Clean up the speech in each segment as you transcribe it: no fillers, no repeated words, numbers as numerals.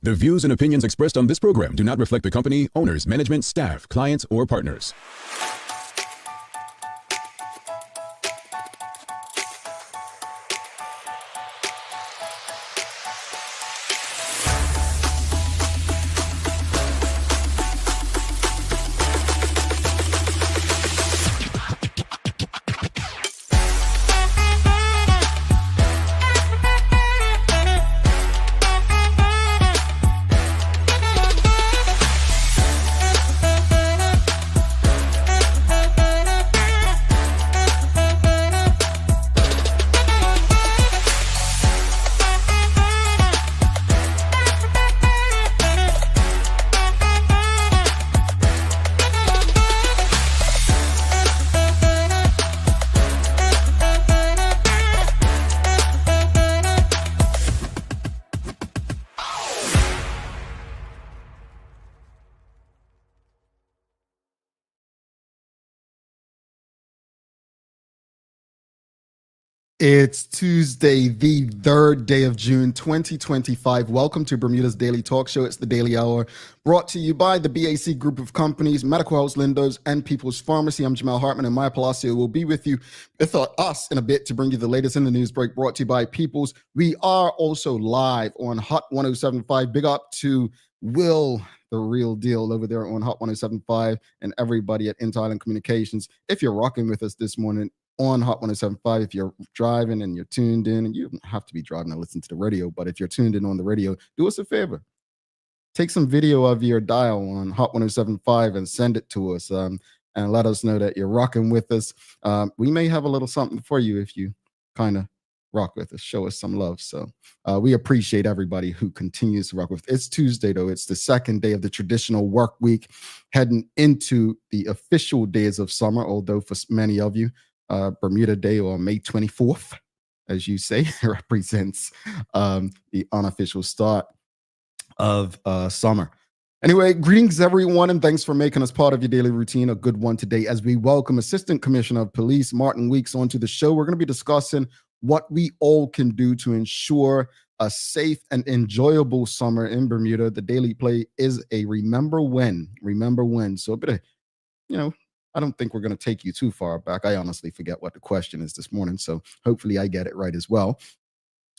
The views and opinions expressed on this program do not reflect the company, owners, management, staff, clients, or partners. It's Tuesday, the 3rd day of June, 2025. Welcome to Bermuda's Daily Talk Show. It's the Daily Hour, brought to you by the BAC Group of Companies, Medical House Lindos, and People's Pharmacy. I'm Jamal Hartman, and Maya Palacio will be with us in a bit to bring you the latest in the news break, brought to you by People's. We are also live on Hot 107.5. Big up to Will, the real deal, over there on Hot 107.5, and everybody at Intel and Communications. If you're rocking with us this morning on Hot 107.5, if you're driving and you're tuned in, and you don't have to be driving to listen to the radio, but if you're tuned in on the radio, do us a favor. Take some video of your dial on Hot 107.5 and send it to us, and let us know that you're rocking with us. We may have a little something for you if you kind of rock with us, show us some love. So we appreciate everybody who continues to rock with us. It's Tuesday, though. It's the second day of the traditional work week, heading into the official days of summer, although for many of you, Bermuda Day, or May 24th, as you say, represents the unofficial start of summer. Anyway, greetings everyone, and thanks for making us part of your daily routine. A good one today as we welcome Assistant Commissioner of Police Martin Weeks onto the show. We're going to be discussing what we all can do to ensure a safe and enjoyable summer in Bermuda. The Daily Play is a remember when. So a bit of, I don't think we're going to take you too far back. I honestly forget what the question is this morning, so hopefully I get it right as well.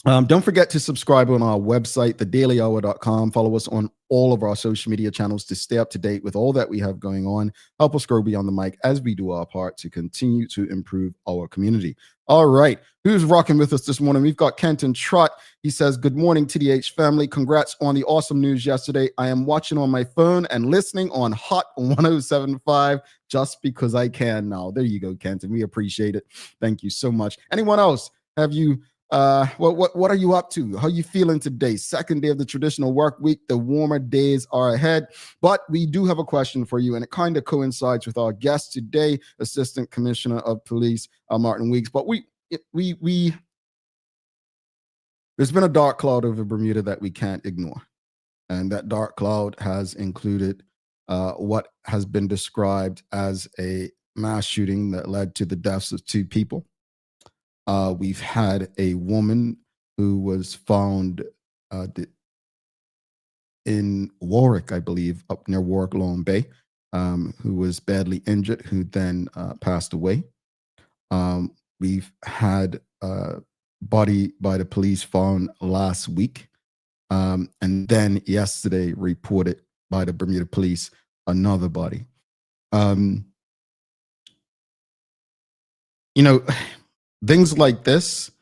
Don't forget to subscribe on our website, thedailyhour.com. Follow us on all of our social media channels to stay up to date with all that we have going on. Help us grow beyond the mic as we do our part to continue to improve our community. All right, who's rocking with us this morning? We've got Kenton Trott. He says, good morning, TDH family. Congrats on the awesome news yesterday. I am watching on my phone and listening on Hot 107.5 just because I can now. There you go, Kenton. We appreciate it. Thank you so much. Anyone else? Have you what are you up to? How are you feeling today? Second day of the traditional work week. The warmer days are ahead, but we do have a question for you, and it kind of coincides with our guest today, Assistant Commissioner of Police Martin Weeks. But there's been a dark cloud over Bermuda that we can't ignore, and that dark cloud has included what has been described as a mass shooting that led to the deaths of 2 people. We've had a woman who was found in Warwick, I believe, up near Warwick, Long Bay, who was badly injured, who then passed away. We've had a body by the police found last week, and then yesterday reported by the Bermuda police, another body. Things like this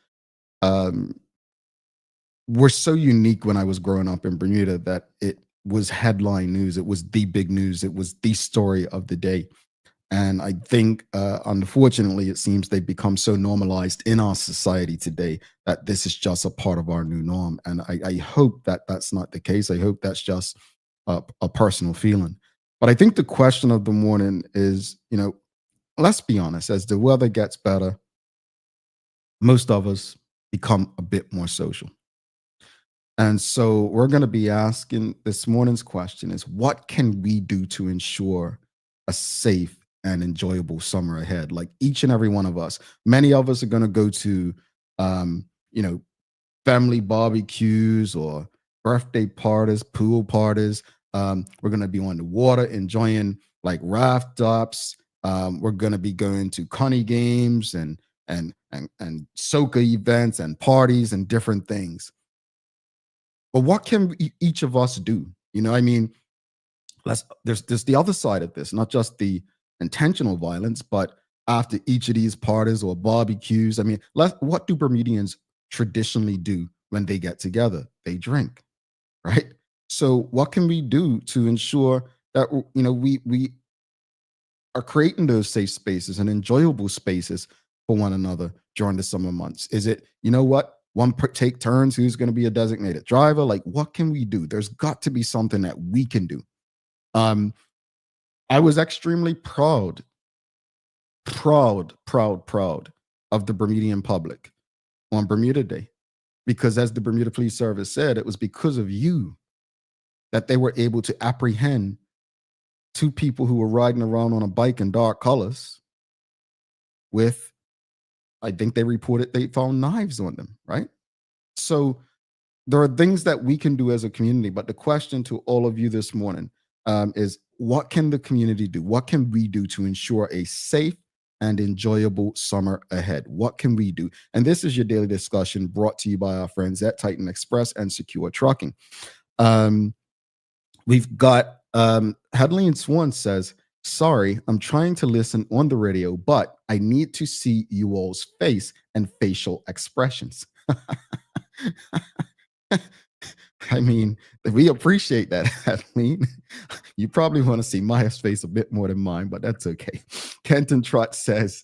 were so unique when I was growing up in Bermuda that it was headline news. It was the big news. It was the story of the day. And I think, unfortunately, it seems they've become so normalized in our society today that this is just a part of our new norm. And I hope that that's not the case. I hope that's just a personal feeling. But I think the question of the morning is, let's be honest, as the weather gets better, most of us become a bit more social. And so we're going to be asking this morning's question is, what can we do to ensure a safe and enjoyable summer ahead? Like each and every one of us, many of us are going to go to, family barbecues or birthday parties, pool parties. We're going to be on the water enjoying like raft ups. We're going to be going to Connie games and soccer events and parties and different things. But what can each of us do? You know, I mean, there's the other side of this, not just the intentional violence, but after each of these parties or barbecues, I mean, what do Bermudians traditionally do when they get together? They drink, right? So what can we do to ensure that we are creating those safe spaces and enjoyable spaces for one another during the summer months? Is it, you know what? Take turns, who's going to be a designated driver? Like, what can we do? There's got to be something that we can do. I was extremely proud of the Bermudian public on Bermuda Day, because as the Bermuda Police Service said, it was because of you that they were able to apprehend two people who were riding around on a bike in dark colors with, I think they reported they found knives on them, right? So there are things that we can do as a community, but the question to all of you this morning is, what can the community do? What can we do to ensure a safe and enjoyable summer ahead? What can we do? And this is your daily discussion brought to you by our friends at Titan Express and Secure Trucking. We've got Headline Swan says, sorry, I'm trying to listen on the radio, but I need to see you all's face and facial expressions. I mean, we appreciate that, Adeline. You probably want to see Maya's face a bit more than mine, but that's okay. Kenton Trott says,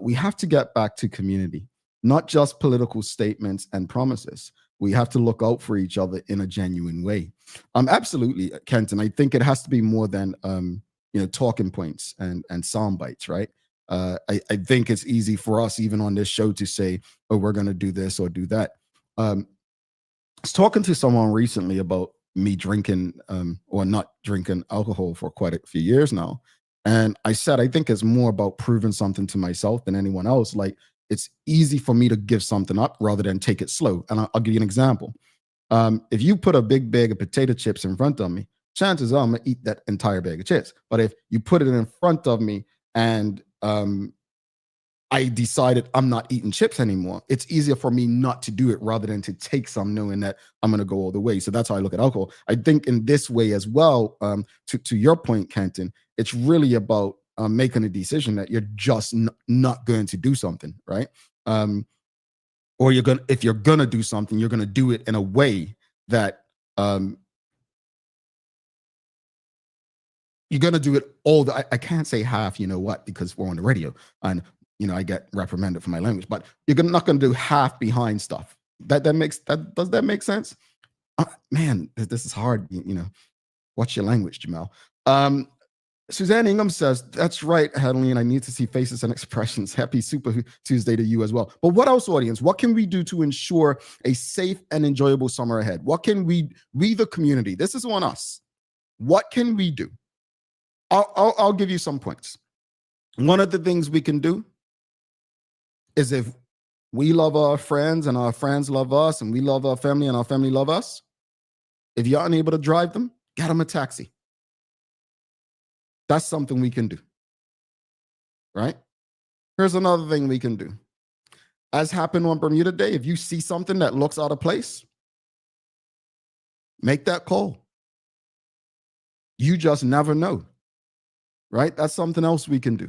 we have to get back to community, not just political statements and promises. We have to look out for each other in a genuine way. Absolutely, Kenton. I think it has to be more than talking points and sound bites, right? I think it's easy for us, even on this show, to say, oh, we're going to do this or do that. I was talking to someone recently about me drinking or not drinking alcohol for quite a few years now. And I said, I think it's more about proving something to myself than anyone else. Like, it's easy for me to give something up rather than take it slow. And I'll give you an example. If you put a big bag of potato chips in front of me, chances are I'm going to eat that entire bag of chips. But if you put it in front of me and I decided I'm not eating chips anymore, it's easier for me not to do it rather than to take some, knowing that I'm going to go all the way. So that's how I look at alcohol. I think in this way as well, to your point, Kenton, it's really about making a decision that you're just not going to do something, right? Or if you're going to do something, you're going to do it in a way that you're going to do it I can't say half, you know what, because we're on the radio and I get reprimanded for my language, but you're not going to do half behind stuff. Does that make sense? Man, this is hard. Watch your language, Jamal. Suzanne Ingham says, that's right, Adeline. I need to see faces and expressions. Happy Super Tuesday to you as well. But what else, audience? What can we do to ensure a safe and enjoyable summer ahead? What can we the community? This is on us. What can we do? I'll give you some points. One of the things we can do is, if we love our friends and our friends love us, and we love our family and our family love us, if you're unable to drive them, get them a taxi. That's something we can do, right? Here's another thing we can do. As happened on Bermuda Day, if you see something that looks out of place, make that call. You just never know, right? That's something else we can do.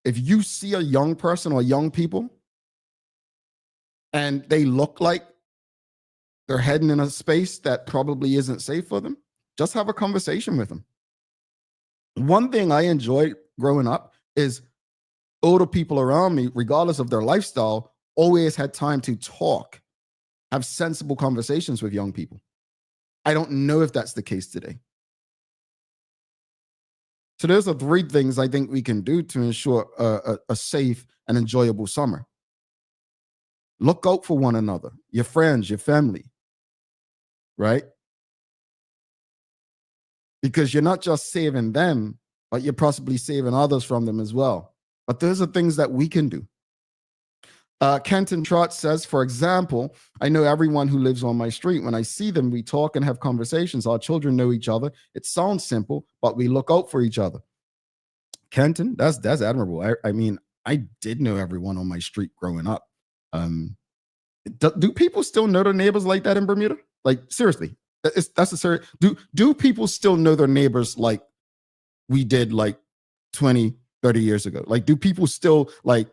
If you see a young person or young people and they look like they're heading in a space that probably isn't safe for them, just have a conversation with them. One thing I enjoyed growing up is older people around me, regardless of their lifestyle, always had time to talk, have sensible conversations with young people. I don't know if that's the case today. So those are 3 things I think we can do to ensure a safe and enjoyable summer. Look out for one another, your friends, your family, right? Because you're not just saving them, but you're possibly saving others from them as well. But those are things that we can do. Kenton Trot says, for example, I know everyone who lives on my street. When I see them, we talk and have conversations. Our children know each other. It sounds simple, but we look out for each other. Kenton, that's admirable. I mean, I did know everyone on my street growing up. Do people still know their neighbors like that in Bermuda? Like, seriously, that's a serious. Do people still know their neighbors like we did like 20, 30 years ago? Like, do people still like,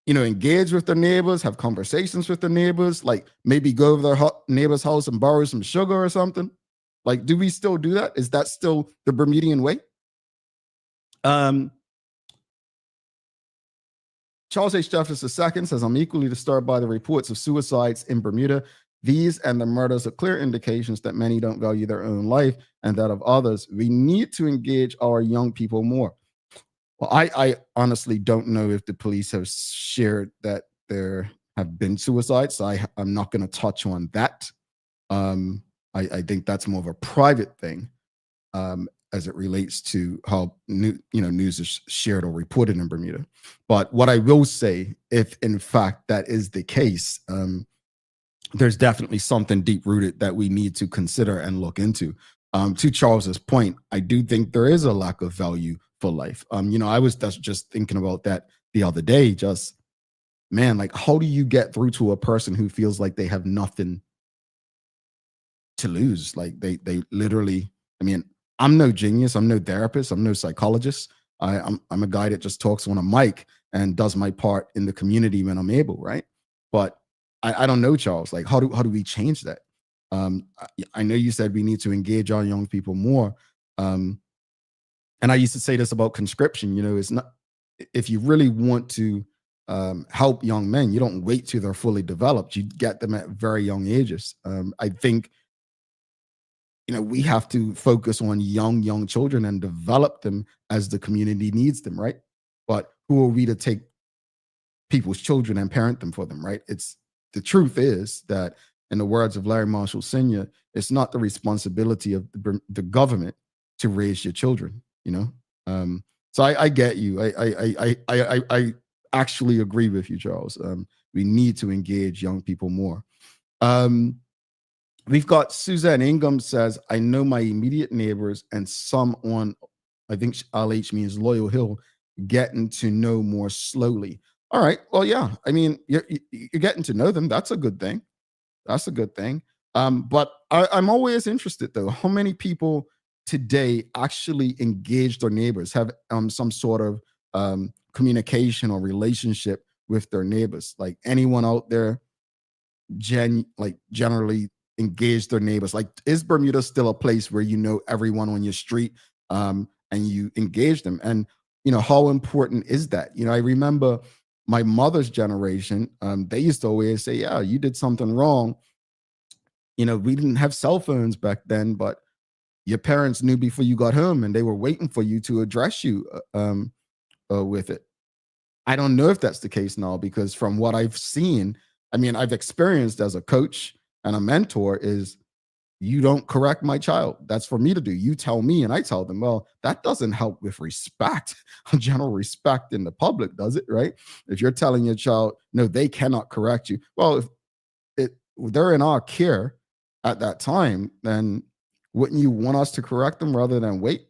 engage with their neighbors, have conversations with their neighbors, like maybe go over their neighbor's house and borrow some sugar or something? Like, do we still do that? Is that still the Bermudian way? Charles H. Jeffers II says, I'm equally disturbed by the reports of suicides in Bermuda. These and the murders are clear indications that many don't value their own life and that of others. We need to engage our young people more. Well, I honestly don't know if the police have shared that there have been suicides. So I'm not going to touch on that. I think that's more of a private thing as it relates to how news is shared or reported in Bermuda. But what I will say, if in fact that is the case, there's definitely something deep rooted that we need to consider and look into. To Charles's point, I do think there is a lack of value for life. I was just thinking about that the other day. Just, man, like, how do you get through to a person who feels like they have nothing to lose? Like they literally, I mean, I'm no genius. I'm no therapist. I'm no psychologist. I'm a guy that just talks on a mic and does my part in the community when I'm able, right? But I don't know, Charles. Like, how do we change that? I know you said we need to engage our young people more. And I used to say this about conscription. It's not, if you really want to help young men, you don't wait till they're fully developed. You get them at very young ages. I think we have to focus on young children and develop them as the community needs them, right? But who are we to take people's children and parent them for them, right? The truth is that, in the words of Larry Marshall Sr., it's not the responsibility of the government to raise your children, So I get you. I actually agree with you, Charles. We need to engage young people more. We've got Suzanne Ingham says, I know my immediate neighbors and some on, I think LH means Loyal Hill, getting to know more slowly. All right. Well, yeah. I mean, you're getting to know them. That's a good thing. That's a good thing. But I'm always interested, though, how many people today actually engage their neighbors, have some sort of communication or relationship with their neighbors. Like, anyone out there generally engage their neighbors? Like, is Bermuda still a place where everyone on your street and you engage them? And how important is that? I remember my mother's generation, they used to always say, yeah, you did something wrong. We didn't have cell phones back then, but your parents knew before you got home and they were waiting for you to address you with it. I don't know if that's the case now, because from what I've seen, I've experienced as a coach and a mentor, is you don't correct my child. That's for me to do. You tell me and I tell them. Well, that doesn't help with respect, general respect in the public, does it? Right? If you're telling your child, no, they cannot correct you. Well, if they're in our care at that time, then wouldn't you want us to correct them rather than wait?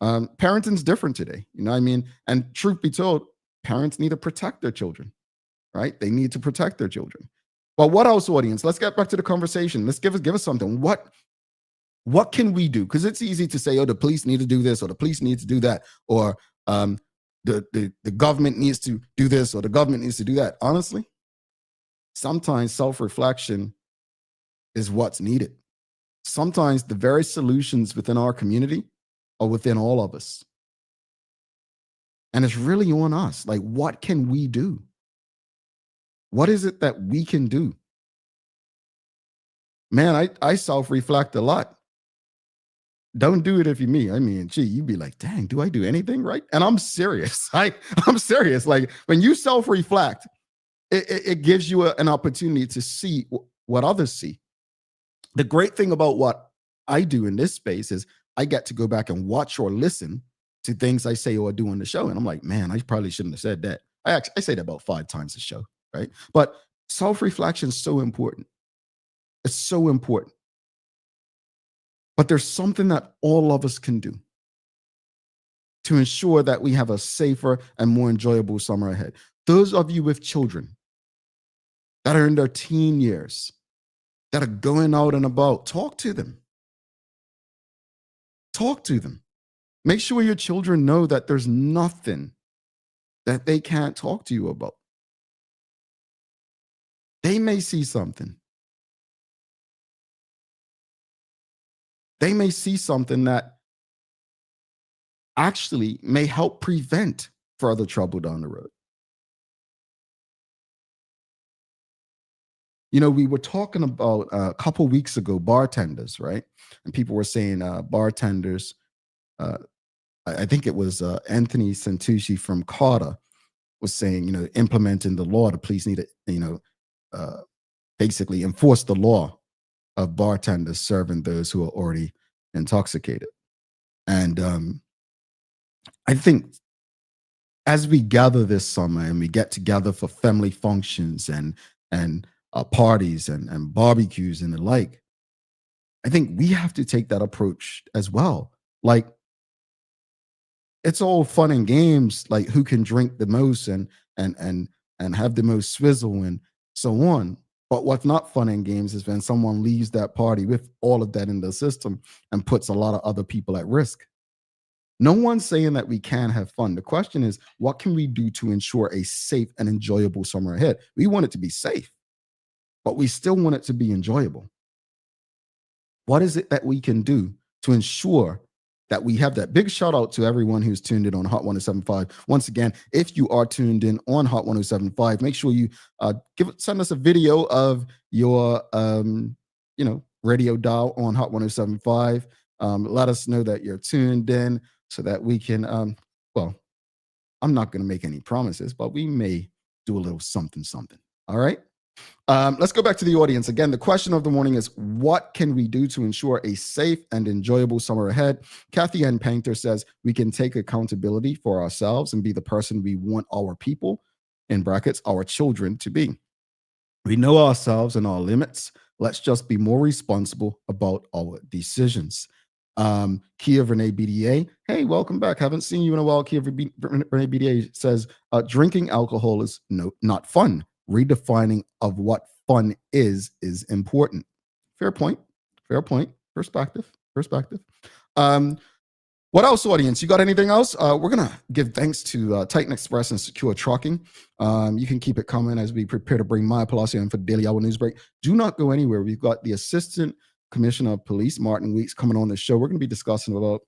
Parenting's different today. And truth be told, parents need to protect their children, right? They need to protect their children. But what else, audience? Let's get back to the conversation. Let's give us something. What can we do? Because it's easy to say, oh, the police need to do this, or the police need to do that, or the government needs to do this, or the government needs to do that. Honestly, sometimes self-reflection is what's needed. Sometimes the very solutions within our community are within all of us. And it's really on us. Like, what can we do? What is it that we can do? Man, I self-reflect a lot. Don't do it if you're me. You'd be like, dang, do I do anything right? And I'm serious. I'm serious. Like, when you self-reflect, it gives you an opportunity to see what others see. The great thing about what I do in this space is I get to go back and watch or listen to things I say or do on the show. And I'm like, man, I probably shouldn't have said that. I say that about 5 times a show, right? But self-reflection is so important. It's so important. But there's something that all of us can do to ensure that we have a safer and more enjoyable summer ahead. Those of you with children that are in their teen years, that are going out and about, talk to them. Talk to them. Make sure your children know that there's nothing that they can't talk to you about. They may see something. They may see something that actually may help prevent further trouble down the road. You know, we were talking about a couple weeks ago bartenders, right? And people were saying bartenders. I think it was Anthony Santucci from Carter was saying, you know, implementing the law. The police need to, you know, basically enforce the law of bartenders serving those who are already intoxicated. And I think as we gather this summer and we get together for family functions and parties and barbecues and the like, I think we have to take that approach as well. Like, it's all fun and games, like who can drink the most and have the most swizzle and so on. But what's not fun and games is when someone leaves that party with all of that in the system and puts a lot of other people at risk. No one's saying that we can't have fun. The question is, what can we do to ensure a safe and enjoyable summer ahead? We want it to be safe, but we still want it to be enjoyable. What is it that we can do to ensure that we have that? Big shout out to everyone who's tuned in on Hot 1075. Once again, if you are tuned in on Hot 1075, make sure you send us a video of your radio dial on Hot 1075. Let us know that you're tuned in so that we can I'm not going to make any promises, but we may do a little something. All right. Let's go back to the audience. Again, the question of the morning is, what can we do to ensure a safe and enjoyable summer ahead? Kathy Ann Painter says we can take accountability for ourselves and be the person we want our people, in brackets, our children, to be. We know ourselves and our limits. Let's just be more responsible about our decisions. Kia Renee BDA, hey, welcome back. Haven't seen you in a while. Kia Renee BDA says drinking alcohol is not fun. Redefining of what fun is important. Fair point. Perspective. What else, audience? You got anything else? We're going to give thanks to Titan Express and Secure Trucking. You can keep it coming as we prepare to bring Maya Palacio in for the Daily Hour News Break. Do not go anywhere. We've got the Assistant Commissioner of Police, Martin Weeks, coming on the show. We're going to be discussing about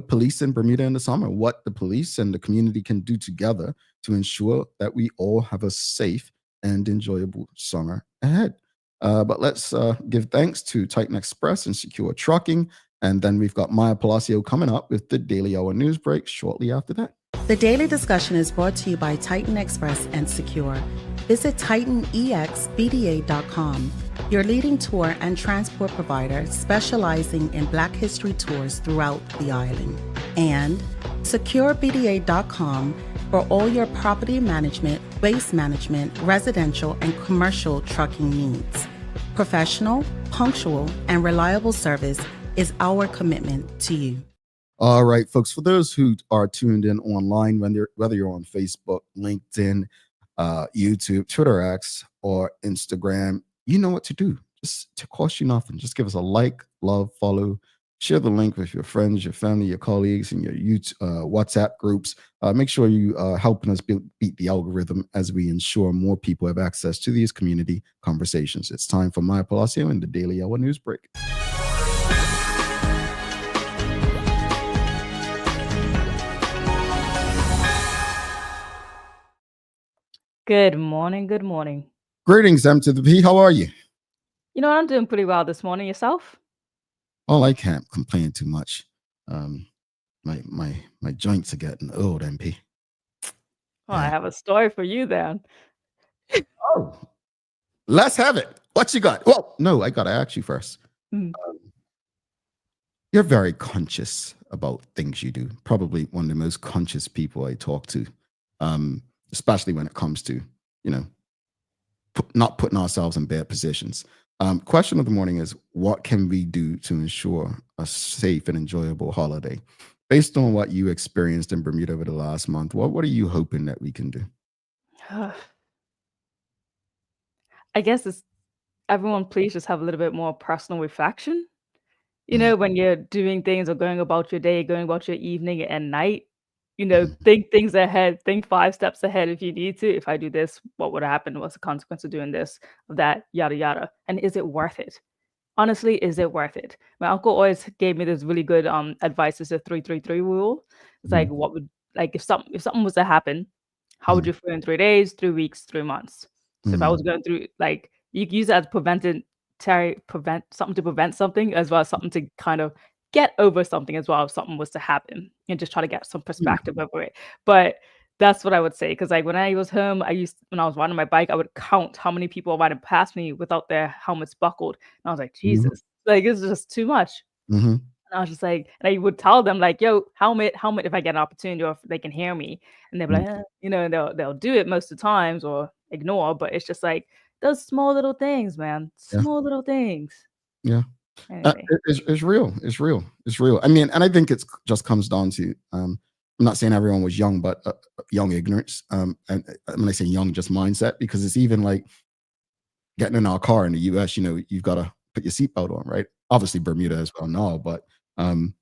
police in Bermuda in the summer, what the police and the community can do together to ensure that we all have a safe and enjoyable summer ahead. But let's give thanks to Titan Express and Secure Trucking. And then we've got Maya Palacio coming up with the Daily Hour News Break shortly after that. The Daily Discussion is brought to you by Titan Express and Secure. Visit TitanEXBDA.com, your leading tour and transport provider specializing in Black History tours throughout the island. And SecureBDA.com for all your property management, waste management, residential, and commercial trucking needs. Professional, punctual, and reliable service is our commitment to you. All right, folks, for those who are tuned in online, whether you're on Facebook, LinkedIn, YouTube, Twitter X, or Instagram, you know what to do. Just to cost you nothing. Just give us a like, love, follow, share the link with your friends, your family, your colleagues, and your WhatsApp groups. Make sure you are helping us beat the algorithm as we ensure more people have access to these community conversations. It's time for Maya Palacio and the Daily Hour News Break. Good morning. Good morning. Greetings, M to the P. How are you? You know, I'm doing pretty well this morning. Yourself? Oh, I can't complain too much. My joints are getting old, MP. Oh, I have a story for you then. Oh, let's have it. What you got? Well, no, I got to ask you first. You're very conscious about things you do. Probably one of the most conscious people I talk to. especially when it comes to, you know, not putting ourselves in bad positions. Question of the morning is, what can we do to ensure a safe and enjoyable holiday? Based on what you experienced in Bermuda over the last month, what are you hoping that we can do? I guess it's everyone please just have a little bit more personal reflection. Mm, When you're doing things or going about your day, going about your evening and night, mhm, think things ahead, think 5 steps ahead if you need to. If I do this, what would happen? What's the consequence of doing this, of that, yada yada. And is it worth it? Honestly, is it worth it? My uncle always gave me this really good advice. It's a 3-3-3 rule. It's like mhm, what would like if something was to happen, how would mhm, you feel in 3 days, 3 weeks, 3 months? So if I was mhm, going through like you can use it as prevent something as well as something to kind of get over something as well if something was to happen and just try to get some yeah, perspective over it. But that's what I would say because like when I was home, when I was riding my bike, I would count how many people were riding past me without their helmets buckled. And I was like, mhm, "Jesus, like, it's just too much." mhm, And I was just like and I would tell them like, "Yo, helmet," if I get an opportunity or if they can hear me. And they'll be mhm, like, and they'll do it most of the times or ignore, but it's just like those small little things, man. yeah, Small little things. yeah. Anyway. It's real. It's real. It's real. I mean, and I think it's just comes down to. I'm not saying everyone was young, but young ignorance. And when I say young, just mindset, because it's even like getting in our car in the U.S. You know, you've got to put your seatbelt on, right? Obviously, Bermuda as well now, but um,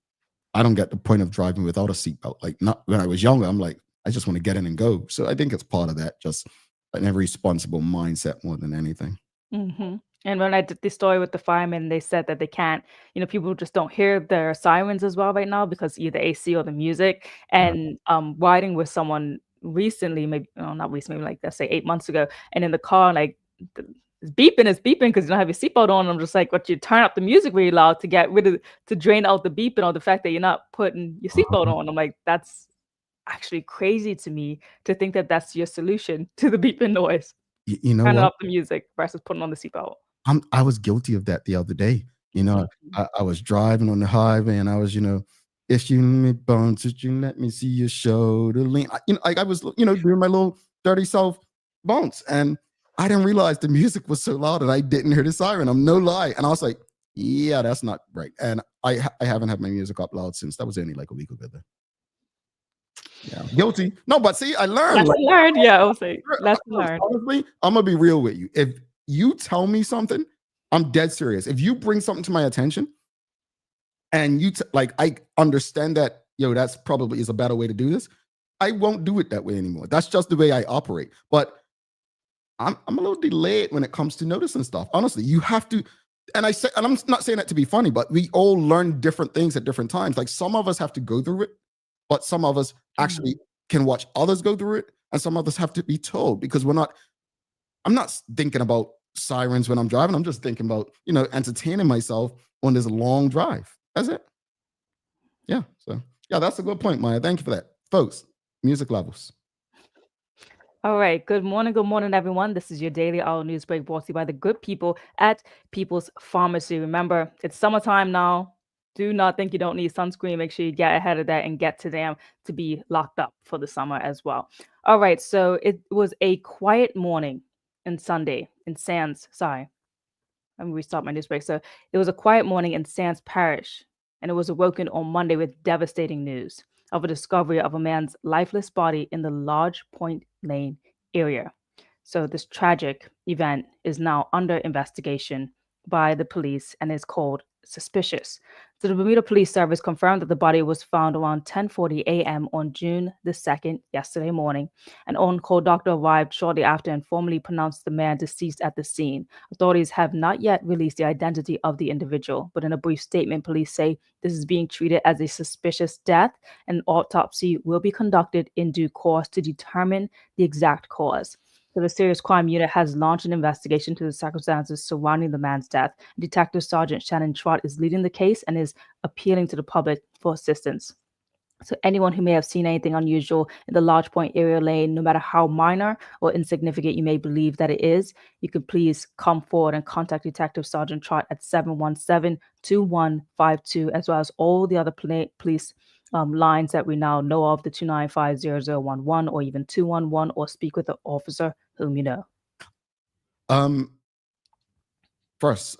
I don't get the point of driving without a seatbelt. Like, not when I was younger, I'm like, I just want to get in and go. So I think it's part of that, just an responsible mindset more than anything. Mhm. And when I did the story with the firemen, they said that they can't people just don't hear their sirens as well right now because either AC or the music. Yeah. And, riding with someone recently, maybe not recently, like, let's say 8 months ago, and in the car, like, the it's beeping because you don't have your seatbelt on. I'm just like, "But you turn up the music really loud to get rid of to drain out the beeping or the fact that you're not putting your seatbelt Uh-huh. on." I'm like, "That's actually crazy to me to think that that's your solution to the beeping noise, You know turning what? up the music versus putting on the seatbelt." I was guilty of that the other day. You know, Mhm. I was driving on the highway and I was, if you let me bounce, if you let me see your shoulder lean. Like I was, doing my little dirty self bounce. And I didn't realize the music was so loud and I didn't hear the siren. I'm no lie. And I was like, yeah, that's not right. And I haven't had my music up loud since. That was only like a week ago. Though. Yeah, guilty. No, but see, I learned. Lesson Like, learned, yeah, I would say, lesson learned. honestly, I'm gonna be real with you. If you tell me something, I'm dead serious. If you bring something to my attention and like, I understand that, that's probably is a better way to do this. I won't do it that way anymore. That's just the way I operate. But I'm a little delayed when it comes to noticing stuff. Honestly, you have to. And and I'm not saying that to be funny, but we all learn different things at different times. Like some of us have to go through it, but some of us actually Mhm. can watch others go through it, and some of us have to be told because we're not. I'm not thinking about sirens when I'm driving. I'm just thinking about, entertaining myself on this long drive. That's it. Yeah. So, yeah, that's a good point, Maya. Thank you for that. Folks, music levels. Alright, good morning, everyone. This is your daily hour news break brought to you by the good people at People's Pharmacy. Remember, it's summertime now. Do not think you don't need sunscreen. Make sure you get ahead of that and get to them to be locked up for the summer as well. Alright, so it was a quiet morning in Sunday in Sands. Sorry, let me restart my news break. So it was a quiet morning in Sands Parish, and it was awoken on Monday with devastating news of a discovery of a man's lifeless body in the Lodge Point Lane area. So this tragic event is now under investigation by the police and is called suspicious. So the Bermuda Police Service confirmed that the body was found around 10:40 a.m. on June the 2nd, yesterday morning. An on-call doctor arrived shortly after and formally pronounced the man deceased at the scene. Authorities have not yet released the identity of the individual, but in a brief statement, police say this is being treated as a suspicious death and autopsy will be conducted in due course to determine the exact cause. So the Serious Crime Unit has launched an investigation into the circumstances surrounding the man's death. Detective Sergeant Shannon Trott is leading the case and is appealing to the public for assistance. So anyone who may have seen anything unusual in the Lodge Point area lane, no matter how minor or insignificant you may believe that it is, you could please come forward and contact Detective Sergeant Trott at 717-2152, as well as all the other police lines that we now know of, the 295-0011 or even 211, or speak with the officer whom you know. Um, First,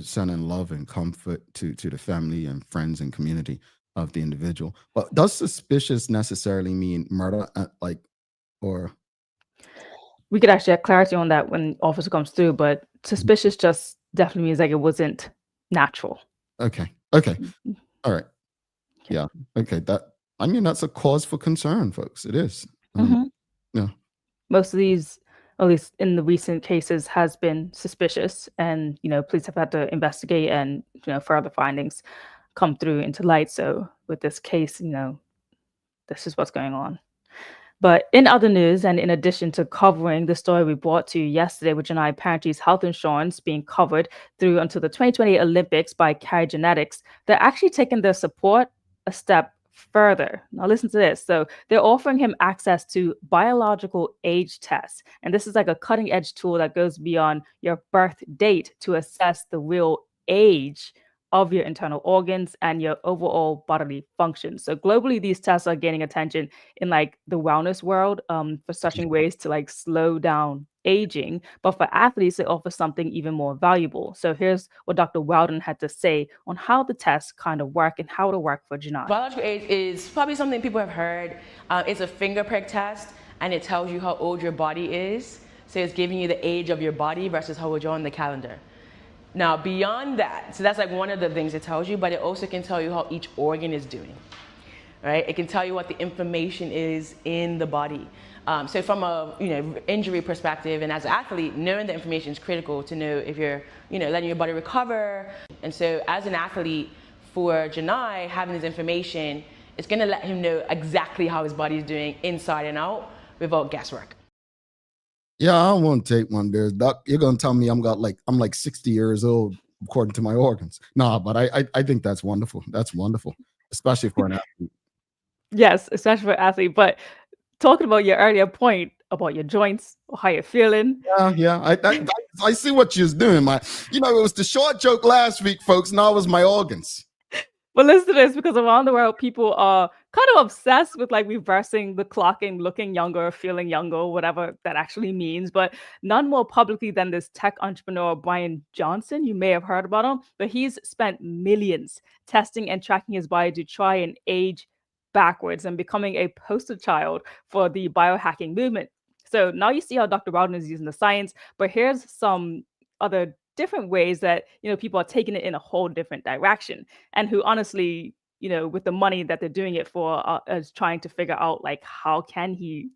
sending love and comfort to the family and friends and community of the individual. But does suspicious necessarily mean murder? Or We could actually have clarity on that when officer comes through, but suspicious just definitely means like it wasn't natural. okay, Mhm. all right, Okay. yeah, okay. That's a cause for concern, folks. It is. Mhm. Yeah. Most of these, at least in the recent cases, has been suspicious, and police have had to investigate, and further findings come through into light. So with this case, this is what's going on. But in other news, and in addition to covering the story we brought to you yesterday with Janai Parentry's health insurance being covered through until the 2028 Olympics by Carry Genetics, they're actually taking their support a step further. Now, listen to this. So, they're offering him access to biological age tests. And this is like a cutting edge tool that goes beyond your birth date to assess the real age of your internal organs and your overall bodily function. So globally, these tests are gaining attention in like the wellness world, for searching ways to like slow down aging. But for athletes, they offer something even more valuable. So here's what Dr. Weldon had to say on how the tests kind of work and how to work for Janai. Biological age is probably something people have heard. It's a finger prick test, and it tells you how old your body is. So it's giving you the age of your body versus how old you're on the calendar. Now, beyond that, so that's like one of the things it tells you, but it also can tell you how each organ is doing, right? It can tell you what the inflammation is in the body. So from a injury perspective, and as an athlete, knowing the information is critical to know if you're letting your body recover. And so as an athlete, for Janai, having this information, it's going to let him know exactly how his body is doing inside and out without guesswork. Yeah, I won't take one there, Doc. You're gonna tell me I'm like 60 years old according to my organs. Nah, but I think that's wonderful. That's wonderful, especially for an athlete. Yes, especially for athlete. But talking about your earlier point about your joints or how you're feeling, Yeah. I see what you're doing. It was the short joke last week, folks. Now it was my organs. but listen to this, because around the world, people are kind of obsessed with like reversing the clocking, looking younger, feeling younger, whatever that actually means. But none more publicly than this tech entrepreneur, Brian Johnson. You may have heard about him, but he's spent millions testing and tracking his body to try and age backwards and becoming a poster child for the biohacking movement. So now you see how Dr. Rowden is using the science, but here's some other different ways that people are taking it in a whole different direction, and who honestly, with the money that they're doing it for, is trying to figure out like how can he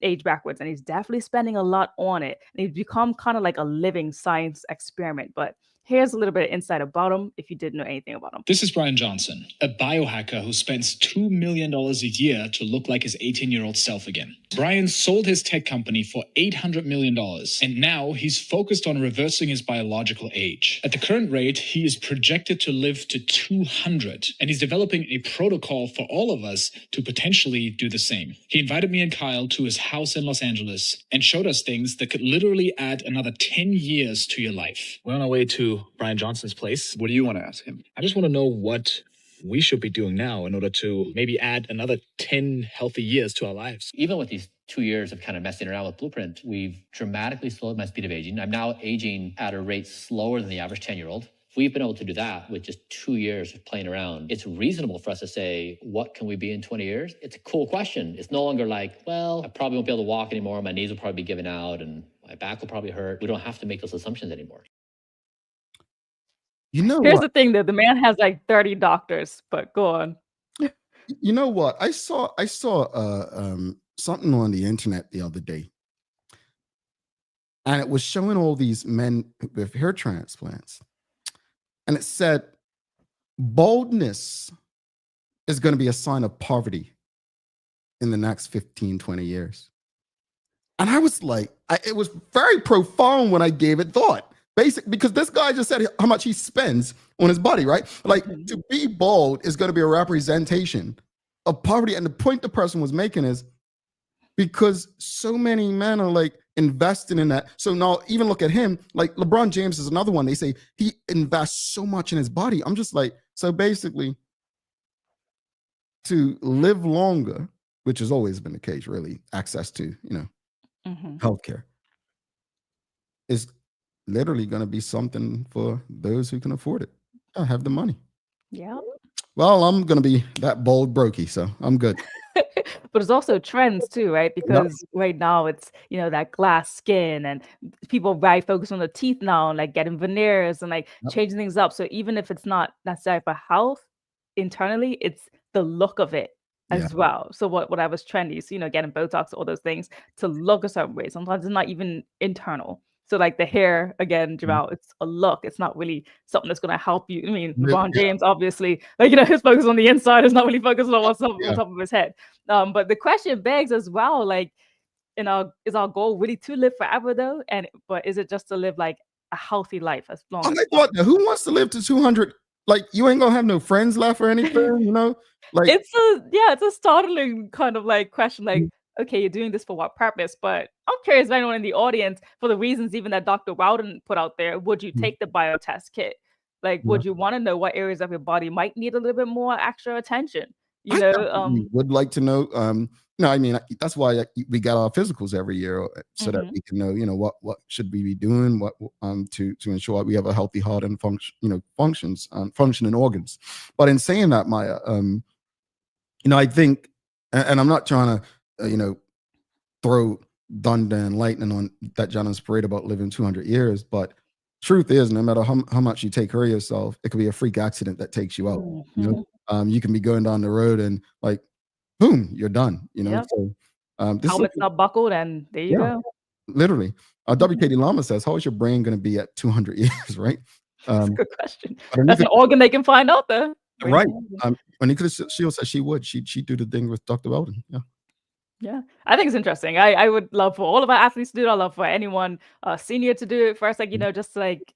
age backwards. And he's definitely spending a lot on it, and he's become kind of like a living science experiment. But here's a little bit of insight about him if you didn't know anything about him. This is Brian Johnson, a biohacker who spends $2 million a year to look like his 18-year-old self again. Brian sold his tech company for $800 million, and now he's focused on reversing his biological age. At the current rate, he is projected to live to 200, and he's developing a protocol for all of us to potentially do the same. He invited me and Kyle to his house in Los Angeles and showed us things that could literally add another 10 years to your life. We're on our way to Brian Johnson's place. What do you want to ask him? I just want to know what we should be doing now in order to maybe add another 10 healthy years to our lives. Even with these 2 years of kind of messing around with Blueprint, we've dramatically slowed my speed of aging. I'm now aging at a rate slower than the average 10-year-old. If we've been able to do that with just 2 years of playing around, it's reasonable for us to say, what can we be in 20 years? It's a cool question. It's no longer like, well, I probably won't be able to walk anymore. My knees will probably be giving out and my back will probably hurt. We don't have to make those assumptions anymore. Here's the thing, though. The man has like 30 doctors, but go on. You know what? I saw something on the internet the other day, and it was showing all these men with hair transplants, and it said baldness is going to be a sign of poverty in the next 15, 20 years. And I was like, it was very profound when I gave it thought. Because this guy just said how much he spends on his body, right? Like, to be bald is going to be a representation of poverty. And the point the person was making is because so many men are like investing in that. So now even look at him, like LeBron James is another one. They say he invests so much in his body. I'm just like, so basically to live longer, which has always been the case, really, access to, healthcare is literally going to be something for those who can afford it. I have the money. Yeah. Well, I'm going to be that bold brokey, so I'm good. But it's also trends too, right? Yep. Because right now it's, that glass skin and people right focus on the teeth now and like getting veneers and like Yep. changing things up. So even if it's not necessarily for health internally, it's the look of it Yeah. as well. So whatever's trendy, so getting Botox, all those things to look a certain way. Sometimes it's not even internal. So like the hair again, Jamal, it's a look. It's not really something that's gonna help you. I mean, LeBron Yeah. James, obviously, his focus on the inside is not really focused on what's on Yeah. top of his head. But the question begs as well, like, is our goal really to live forever though? But is it just to live like a healthy life as long Oh as my God, now, who wants to live to 200? Like, you ain't gonna have no friends left or anything, Like, it's a startling kind of like question, like, okay, you're doing this for what purpose? But I'm curious if anyone in the audience, for the reasons even that Dr. Rowden put out there, would you take the biotest kit? Like, Yeah. would you want to know what areas of your body might need a little bit more extra attention? I definitely would like to know. I mean, that's why we got our physicals every year, so that we can know, what should we be doing, what to ensure we have a healthy heart and functioning organs. But in saying that, Maya, I think, and I'm not trying to, throw thunder and lightning on that Jonathan's parade about living 200 years, but truth is, no matter how much you take care of yourself, it could be a freak accident that takes you out. You can be going down the road and like, boom, you're done. Yep. So this helmet's not buckled, and there you go. literally. WKD Lama says, "How is your brain going to be at 200 years?" Right? That's a good question. That's an organ they can find out there. Right. Anika Shields says she would. She'd do the thing with Dr. Weldon. Yeah. Yeah, I think it's interesting. I would love for all of our athletes to do it. I love for anyone senior to do it first, just to like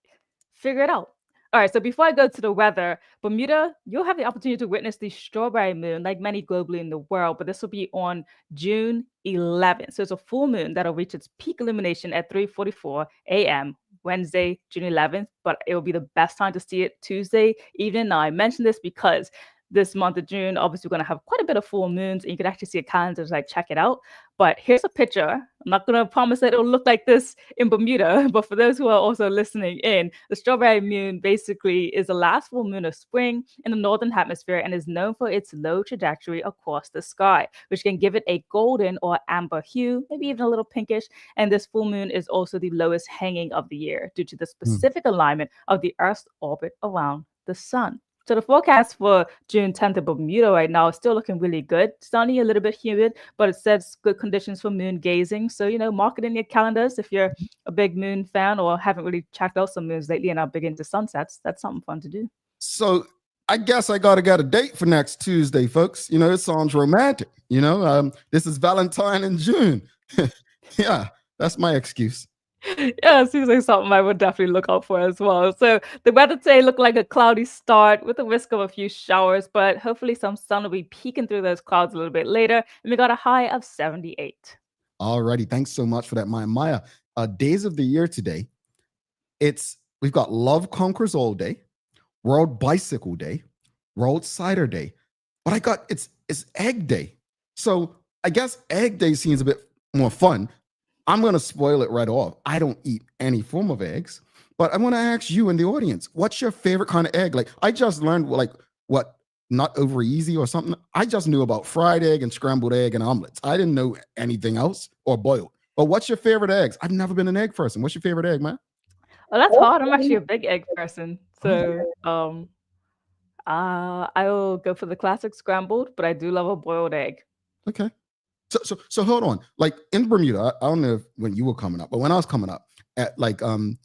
figure it out. All right, so before I go to the weather, Bermuda, you'll have the opportunity to witness the strawberry moon, like many globally in the world, but this will be on June 11th. So it's a full moon that'll reach its peak illumination at 3:44 a.m. Wednesday, June 11th, but it will be the best time to see it Tuesday evening. Now, I mentioned this because this month of June, obviously, we're going to have quite a bit of full moons, and you can actually see a calendar to like check it out. But here's a picture. I'm not going to promise that it'll look like this in Bermuda, but for those who are also listening in, the strawberry moon basically is the last full moon of spring in the northern hemisphere and is known for its low trajectory across the sky, which can give it a golden or amber hue, maybe even a little pinkish. And this full moon is also the lowest hanging of the year due to the specific alignment of the Earth's orbit around the sun. So the forecast for June 10th in Bermuda right now is still looking really good. Sunny, a little bit humid, but it says good conditions for moon gazing. So, mark it in your calendars if you're a big moon fan or haven't really checked out some moons lately and are big into sunsets. That's something fun to do. So I guess I gotta get a date for next Tuesday, folks. It sounds romantic. This is Valentine in June. Yeah, that's my excuse. Yeah, it seems like something I would definitely look out for as well. So the weather today looked like a cloudy start with a risk of a few showers, but hopefully some sun will be peeking through those clouds a little bit later. And we got a high of 78. Alrighty, thanks so much for that, Maya. Maya, days of the year today, we've got Love Conquers All Day, World Bicycle Day, World Cider Day, but it's Egg Day. So I guess Egg Day seems a bit more fun. I'm going to spoil it right off. I don't eat any form of eggs, but I want to ask you in the audience, what's your favorite kind of egg? Like, I just learned what not over easy or something. I just knew about fried egg and scrambled egg and omelets. I didn't know anything else or boiled. But what's your favorite eggs? I've never been an egg person. What's your favorite egg, man? Oh, that's hard. I'm actually a big egg person. So I will go for the classic scrambled, but I do love a boiled egg. Okay. So hold on. Like in Bermuda, I don't know when you were coming up, but when I was coming up at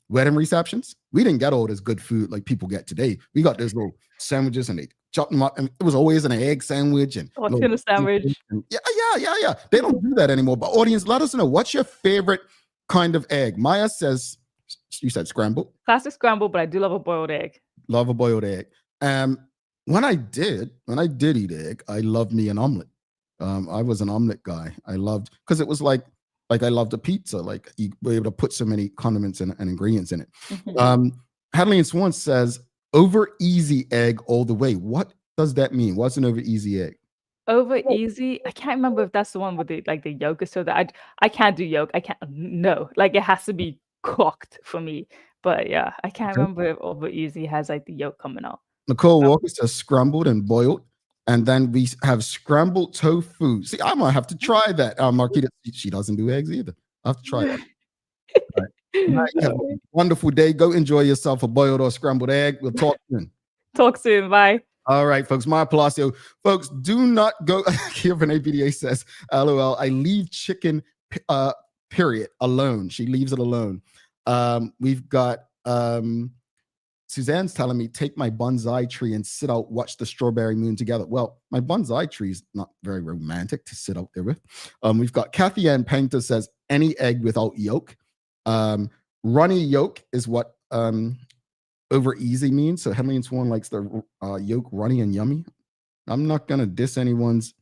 wedding receptions, we didn't get all this good food like people get today. We got those little sandwiches and they chopped them up, and it was always an egg sandwich and tuna sandwich. Yeah. They don't do that anymore. But audience, let us know, what's your favorite kind of egg? Maya says, you said scrambled. Classic scrambled, but I do love a boiled egg. Love a boiled egg. When I did eat egg, I loved me an omelet. I was an omelet guy. I loved, because it was like I loved a pizza. Like you were able to put so many condiments and ingredients in it. Hadley and Swan says over easy egg all the way. What does that mean? What's an over easy egg? Over easy. I can't remember if that's the one with the yolk or so that I can't do yolk. I can't. No, like it has to be cooked for me. But yeah, I can't Okay. remember if over easy has like the yolk coming out. Nicole Walker says scrambled and boiled. And then we have scrambled tofu. See, I might have to try that. Marquita, she doesn't do eggs either. I have to try that. All right. Now you have a wonderful day. Go enjoy yourself a boiled or scrambled egg. We'll talk soon. Talk soon. Bye. All right, folks. Maya Palacio. Folks, do not go. Here, Renee BDA says, LOL, I leave chicken, period, alone. She leaves it alone. We've got Suzanne's telling me, take my bonsai tree and sit out, watch the strawberry moon together. Well, my bonsai tree is not very romantic to sit out there with. We've got Kathy Ann Painter says, any egg without yolk. Runny yolk is what over easy means. So Henley and Swan likes the yolk runny and yummy. I'm not going to diss anyone's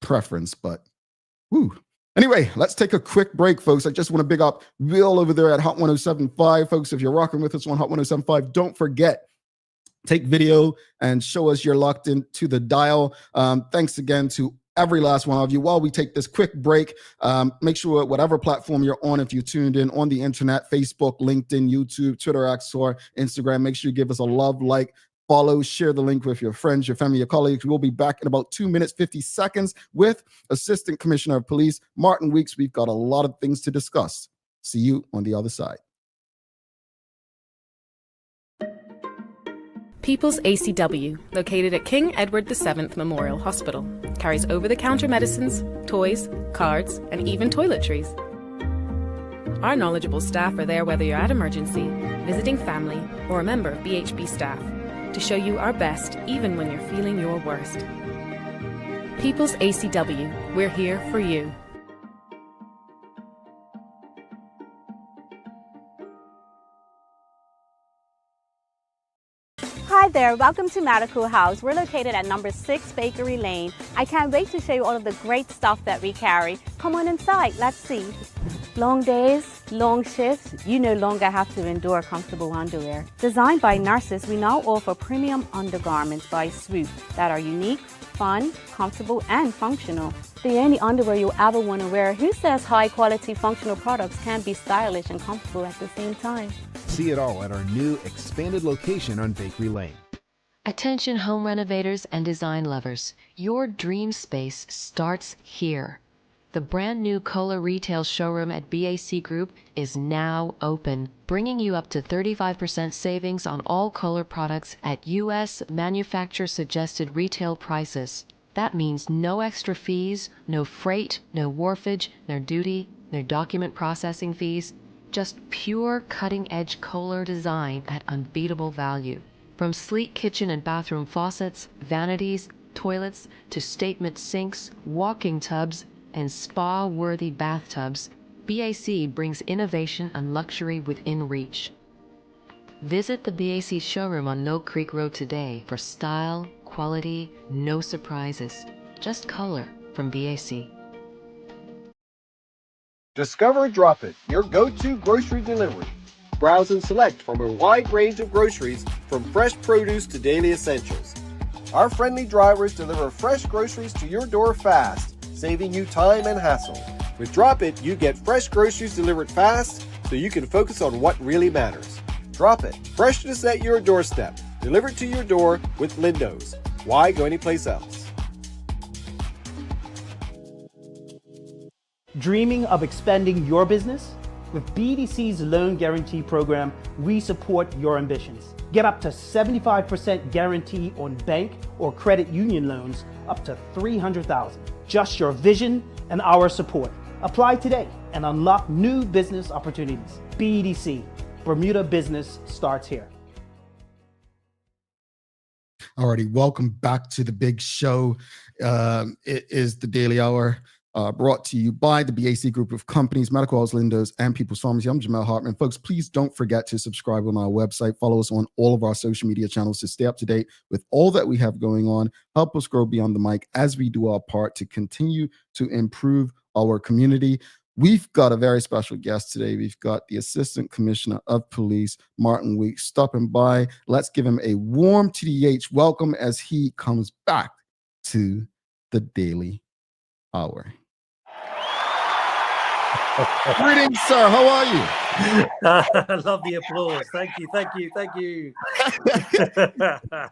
preference, but whoo. Anyway, let's take a quick break, folks. I just want to big up Will over there at Hot 107.5. Folks, if you're rocking with us on Hot 107.5, don't forget, take video and show us you're locked into the dial. Thanks again to every last one of you. While we take this quick break, make sure whatever platform you're on, if you tuned in on the internet, Facebook, LinkedIn, YouTube, Twitter, X, or Instagram, make sure you give us a love, like, follow, share the link with your friends, your family, your colleagues. We'll be back in about 2 minutes, 50 seconds with Assistant Commissioner of Police, Martin Weeks. We've got a lot of things to discuss. See you on the other side. People's ACW, located at King Edward VII Memorial Hospital, carries over-the-counter medicines, toys, cards, and even toiletries. Our knowledgeable staff are there whether you're at emergency, visiting family, or a member of BHB staff, to show you our best even when you're feeling your worst. People's ACW, we're here for you. Hi there, welcome to Medical House. We're located at number 6 Bakery Lane. I can't wait to show you all of the great stuff that we carry. Come on inside, let's see. Long days, long shifts, you no longer have to endure comfortable underwear. Designed by nurses, we now offer premium undergarments by Swoop that are unique, fun, comfortable, and functional. The only underwear you'll ever want to wear. Who says high quality functional products can't be stylish and comfortable at the same time? See it all at our new expanded location on Bakery Lane. Attention home renovators and design lovers, your dream space starts here. The brand new Kohler retail showroom at BAC Group is now open, bringing you up to 35% savings on all Kohler products at U.S. manufacturer suggested retail prices. That means no extra fees, no freight, no wharfage, no duty, no document processing fees, just pure cutting-edge Kohler design at unbeatable value. From sleek kitchen and bathroom faucets, vanities, toilets, to statement sinks, walking tubs, and spa-worthy bathtubs, BAC brings innovation and luxury within reach. Visit the BAC showroom on Mill Creek Road today for style, quality, no surprises. Just color from BAC. Discover Drop It, your go-to grocery delivery. Browse and select from a wide range of groceries, from fresh produce to daily essentials. Our friendly drivers deliver fresh groceries to your door fast, saving you time and hassle. With Drop It, you get fresh groceries delivered fast so you can focus on what really matters. Drop It, freshness at your doorstep, delivered to your door with Lindo's. Why go anyplace else? Dreaming of expanding your business? With BDC's Loan Guarantee Program, we support your ambitions. Get up to 75% guarantee on bank or credit union loans up to $300,000. Just your vision and our support. Apply today and unlock new business opportunities. BDC, Bermuda business starts here. Alrighty, welcome back to the big show. It is the Daily Hour, brought to you by the BAC Group of Companies, Medical House Lindos, and People's Pharmacy. I'm Jamel Hartman. Folks, please don't forget to subscribe on our website. Follow us on all of our social media channels to stay up to date with all that we have going on. Help us grow beyond the mic as we do our part to continue to improve our community. We've got a very special guest today. We've got the Assistant Commissioner of Police, Martin Weeks, stopping by. Let's give him a warm TDH welcome as he comes back to the Daily Hour. Greetings, sir. How are you? I love the applause. Thank you.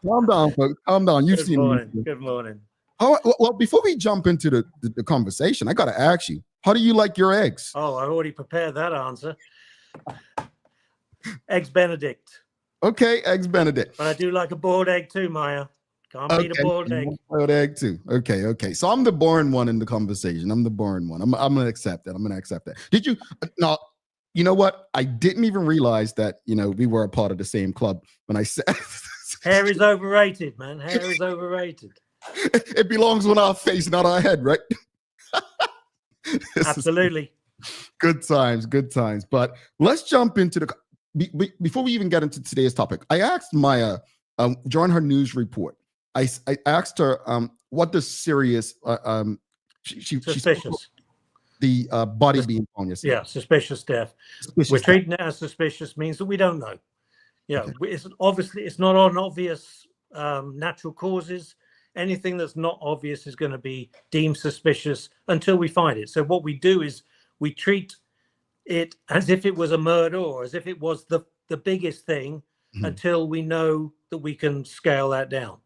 Calm down, folks. Calm down. You've Good seen morning. me. Good morning. Well, before we jump into the conversation, I got to ask you, how do you like your eggs? Oh, I already prepared that answer. Eggs Benedict. Okay, eggs Benedict. But I do like a boiled egg too, Maya. Can't beat a boiled egg. Boiled egg too. Okay. So I'm the boring one in the conversation. I'm the boring one. I'm gonna accept that. Did you? No. You know what? I didn't even realize that we were a part of the same club when I said. Hair is overrated, man. Hair is overrated. It belongs on our face, not our head, right? Absolutely. Good times. But let's jump into before we even get into today's topic. I asked Maya during her news report. I asked her what does serious Suspicious. The body being found yesterday. Yeah, suspicious death. We're treating it as suspicious means that we don't know. It's not on obvious natural causes. Anything that's not obvious is going to be deemed suspicious until we find it. So what we do is we treat it as if it was a murder or as if it was the biggest thing until we know that we can scale that down.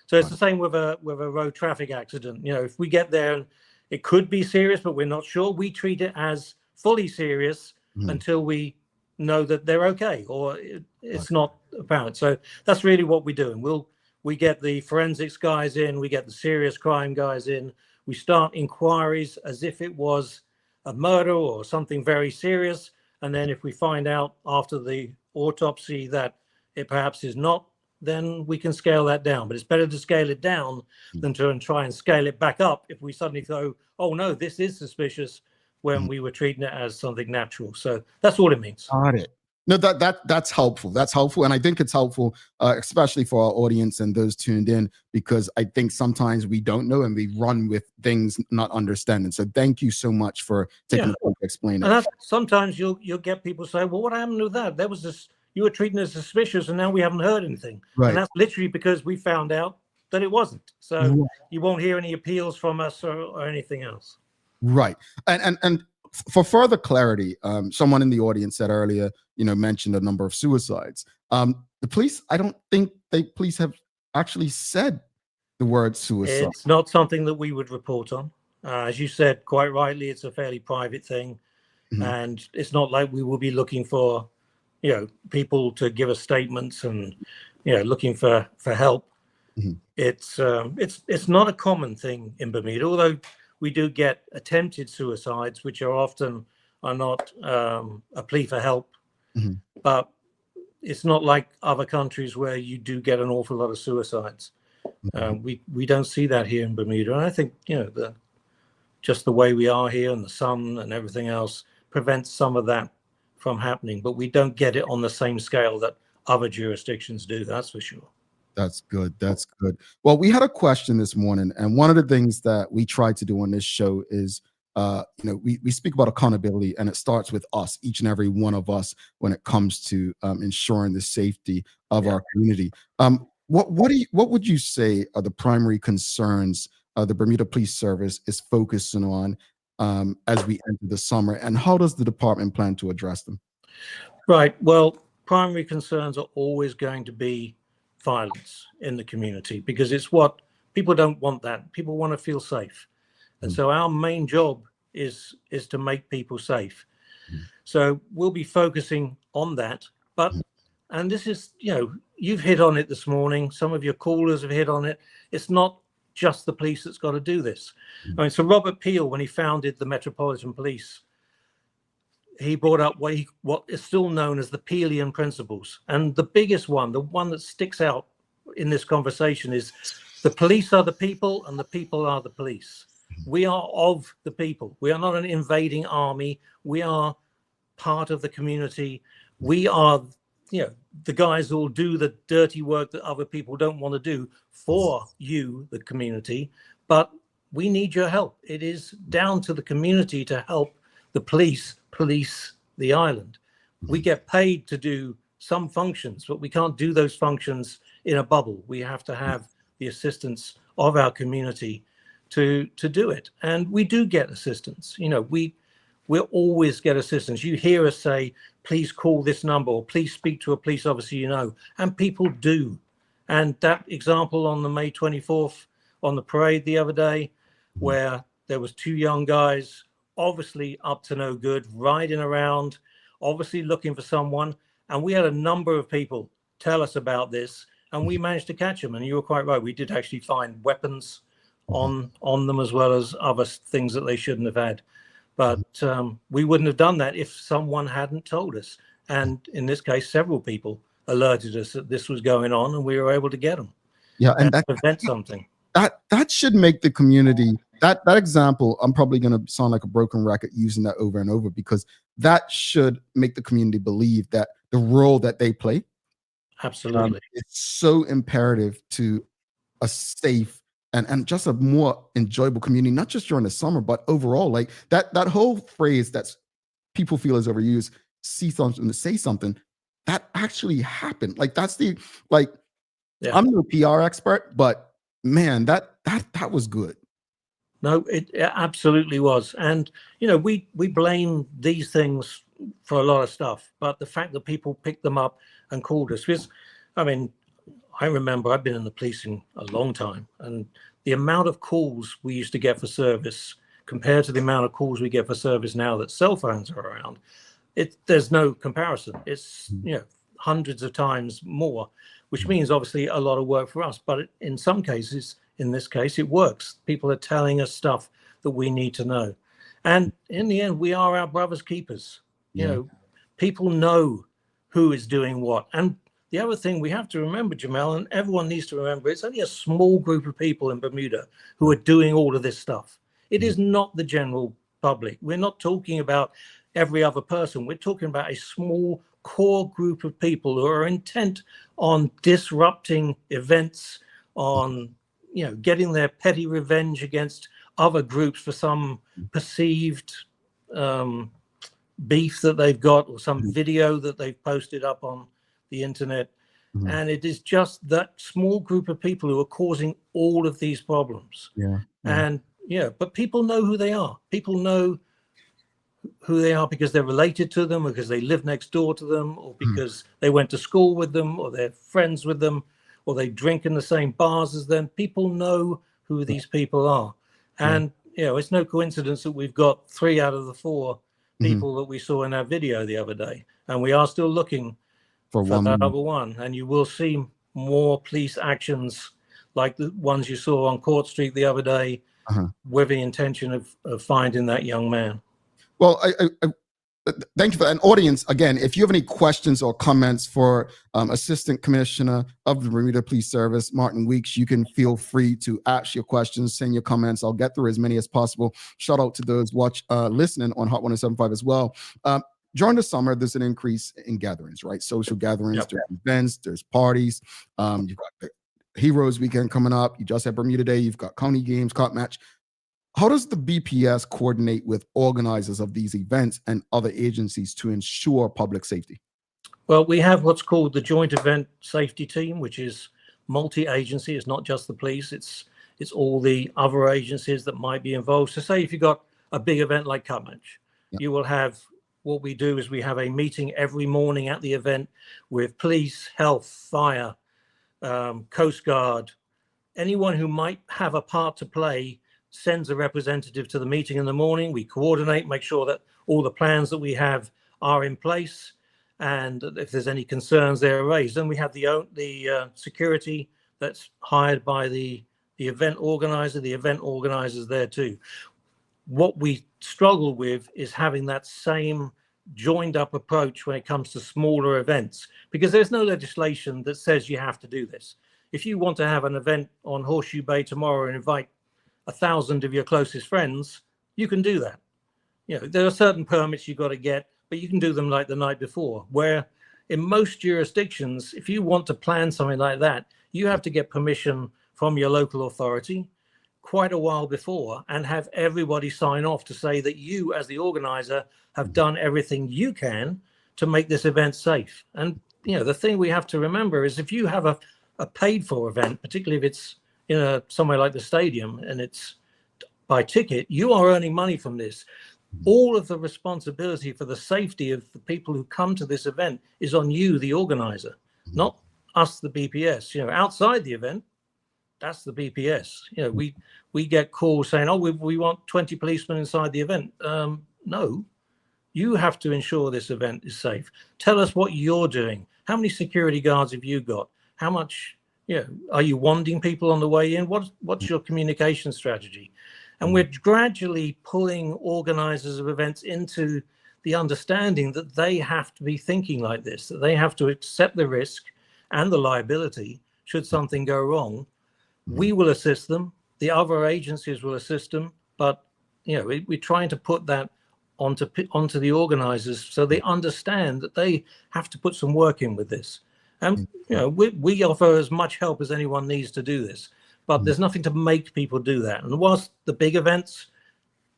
So it's the same with a road traffic accident. If we get there and it could be serious, but we're not sure, we treat it as fully serious until we know that they're okay or it's not apparent. So that's really what we do. And we get the forensics guys in, we get the serious crime guys in, we start inquiries as if it was a murder or something very serious. And then if we find out after the autopsy that it perhaps is not, then we can scale that down. But it's better to scale it down than to try and scale it back up if we suddenly go, oh no, this is suspicious, when we were treating it as something natural. So that's all it means. Got it. No, that's helpful. That's helpful. And I think it's helpful, especially for our audience and those tuned in, because I think sometimes we don't know and we run with things not understanding. So thank you so much for taking the time to explain it. And sometimes you'll get people say, well, what happened with that? There was this, you were treating it as suspicious and now we haven't heard anything. Right. And that's literally because we found out that it wasn't. So you won't hear any appeals from us or anything else. Right. And for further clarity, someone in the audience said earlier, mentioned a number of suicides. The police, I don't think police have actually said the word suicide. It's not something that we would report on. As you said, quite rightly, it's a fairly private thing. And it's not like we will be looking for, people to give us statements and, looking for help. It's not a common thing in Bermuda, although we do get attempted suicides, which are not a plea for help. But it's not like other countries where you do get an awful lot of suicides. We don't see that here in Bermuda. And I think, just the way we are here and the sun and everything else prevents some of that from happening. But we don't get it on the same scale that other jurisdictions do, that's for sure. That's good. Well, we had a question this morning, and one of the things that we try to do on this show is, we speak about accountability, and it starts with us, each and every one of us, when it comes to ensuring the safety of our community. What would you say are the primary concerns the Bermuda Police Service is focusing on as we enter the summer, and how does the department plan to address them? Right. Well, primary concerns are always going to be violence in the community, because it's what people don't want. That people want to feel safe, and so our main job is to make people safe. So we'll be focusing on that. But and this is, you've hit on it this morning, some of your callers have hit on it, it's not just the police that's got to do this. I mean, so Robert Peel, when he founded the Metropolitan Police, he brought up what is still known as the Peelian principles. And the biggest one, the one that sticks out in this conversation, is the police are the people and the people are the police. We are of the people. We are not an invading army. We are part of the community. We are, the guys who will do the dirty work that other people don't want to do for you, the community. But we need your help. It is down to the community to help the police the island. We get paid to do some functions, but we can't do those functions in a bubble. We have to have the assistance of our community to do it. And we do get assistance. We'll always get assistance. You hear us say, please call this number, or please speak to a police officer, and people do. And that example on the May 24th on the parade the other day, where there was 2 young guys, obviously up to no good, riding around, obviously looking for someone. And we had a number of people tell us about this, and we managed to catch them. And you were quite right. We did actually find weapons on them, as well as other things that they shouldn't have had. But we wouldn't have done that if someone hadn't told us. And in this case, several people alerted us that this was going on, and we were able to get them. Yeah, and that prevent something. That should make the community, that example, I'm probably going to sound like a broken record using that over and over, because that should make the community believe that the role that they play, absolutely, it's so imperative to a safe and just a more enjoyable community, not just during the summer, but overall. Like that whole phrase that's people feel is overused, see something to say something, that actually happened. Like that's yeah. I'm no PR expert, but man, that was good. No, it absolutely was. And, we blame these things for a lot of stuff, but the fact that people picked them up and called us, because, I remember I've been in the policing a long time, and the amount of calls we used to get for service compared to the amount of calls we get for service now that cell phones are around, there's no comparison. It's, hundreds of times more, which means obviously a lot of work for us. But in some cases, in this case, it works. People are telling us stuff that we need to know. And in the end, we are our brother's keepers. People know who is doing what. And the other thing we have to remember, Jamel, and everyone needs to remember, it's only a small group of people in Bermuda who are doing all of this stuff. It is not the general public. We're not talking about every other person. We're talking about a small core group of people who are intent on disrupting events, on getting their petty revenge against other groups for some perceived beef that they've got, or some video that they've posted up on the internet. And it is just that small group of people who are causing all of these problems. And but people know who they are. People know who they are because they're related to them, or because they live next door to them, or because they went to school with them, or they're friends with them, or they drink in the same bars as them. People know who these people are. And it's no coincidence that we've got 3 out of the 4 people that we saw in our video the other day, and we are still looking for the other one. And you will see more police actions like the ones you saw on Court Street the other day, with the intention of finding that young man. Well, I thank you for that. And audience, again, if you have any questions or comments for Assistant Commissioner of the Bermuda Police Service, Martin Weeks, you can feel free to ask your questions, send your comments. I'll get through as many as possible. Shout out to those listening on Hot 107.5 as well. During the summer, there's an increase in gatherings, right? Social gatherings, there's events, there's parties. You've got the Heroes Weekend coming up. You just had Bermuda Day. You've got county games, cop match. How does the BPS coordinate with organizers of these events and other agencies to ensure public safety? Well, we have what's called the Joint Event Safety Team, which is multi-agency. It's not just the police. It's all the other agencies that might be involved. So say if you've got a big event like Cup Match, you will have, what we do is we have a meeting every morning at the event with police, health, fire, Coast Guard. Anyone who might have a part to play sends a representative to the meeting in the morning. We coordinate, make sure that all the plans that we have are in place, and if there's any concerns, they're raised. Then we have the security that's hired by the event organizer. The event organizers there too. What we struggle with is having that same joined up approach when it comes to smaller events, because there's no legislation that says you have to do this. If you want to have an event on Horseshoe Bay tomorrow and invite 1,000 of your closest friends, you can do that. There are certain permits you've got to get, but you can do them like the night before, where in most jurisdictions, if you want to plan something like that, you have to get permission from your local authority quite a while before and have everybody sign off to say that you, as the organizer, have done everything you can to make this event safe. And, the thing we have to remember is if you have a paid for event, particularly if it's somewhere like the stadium and it's by ticket, you are earning money from this. All of the responsibility for the safety of the people who come to this event is on you, the organizer, not us, the BPS. You know, outside the event, that's the BPS. You know, we get calls saying, oh, we want 20 policemen inside the event. No, you have to ensure this event is safe. Tell us what you're doing. How many security guards have you got? How much, you know, are you wanding people on the way in? What's your communication strategy? And we're gradually pulling organizers of events into the understanding that they have to be thinking like this, that they have to accept the risk and the liability should something go wrong. We will assist them. The other agencies will assist them. But, you know, we're trying to put that onto the organizers so they understand that they have to put some work in with this. And, you know, we offer as much help as anyone needs to do this. But there's nothing to make people do that. And whilst the big events,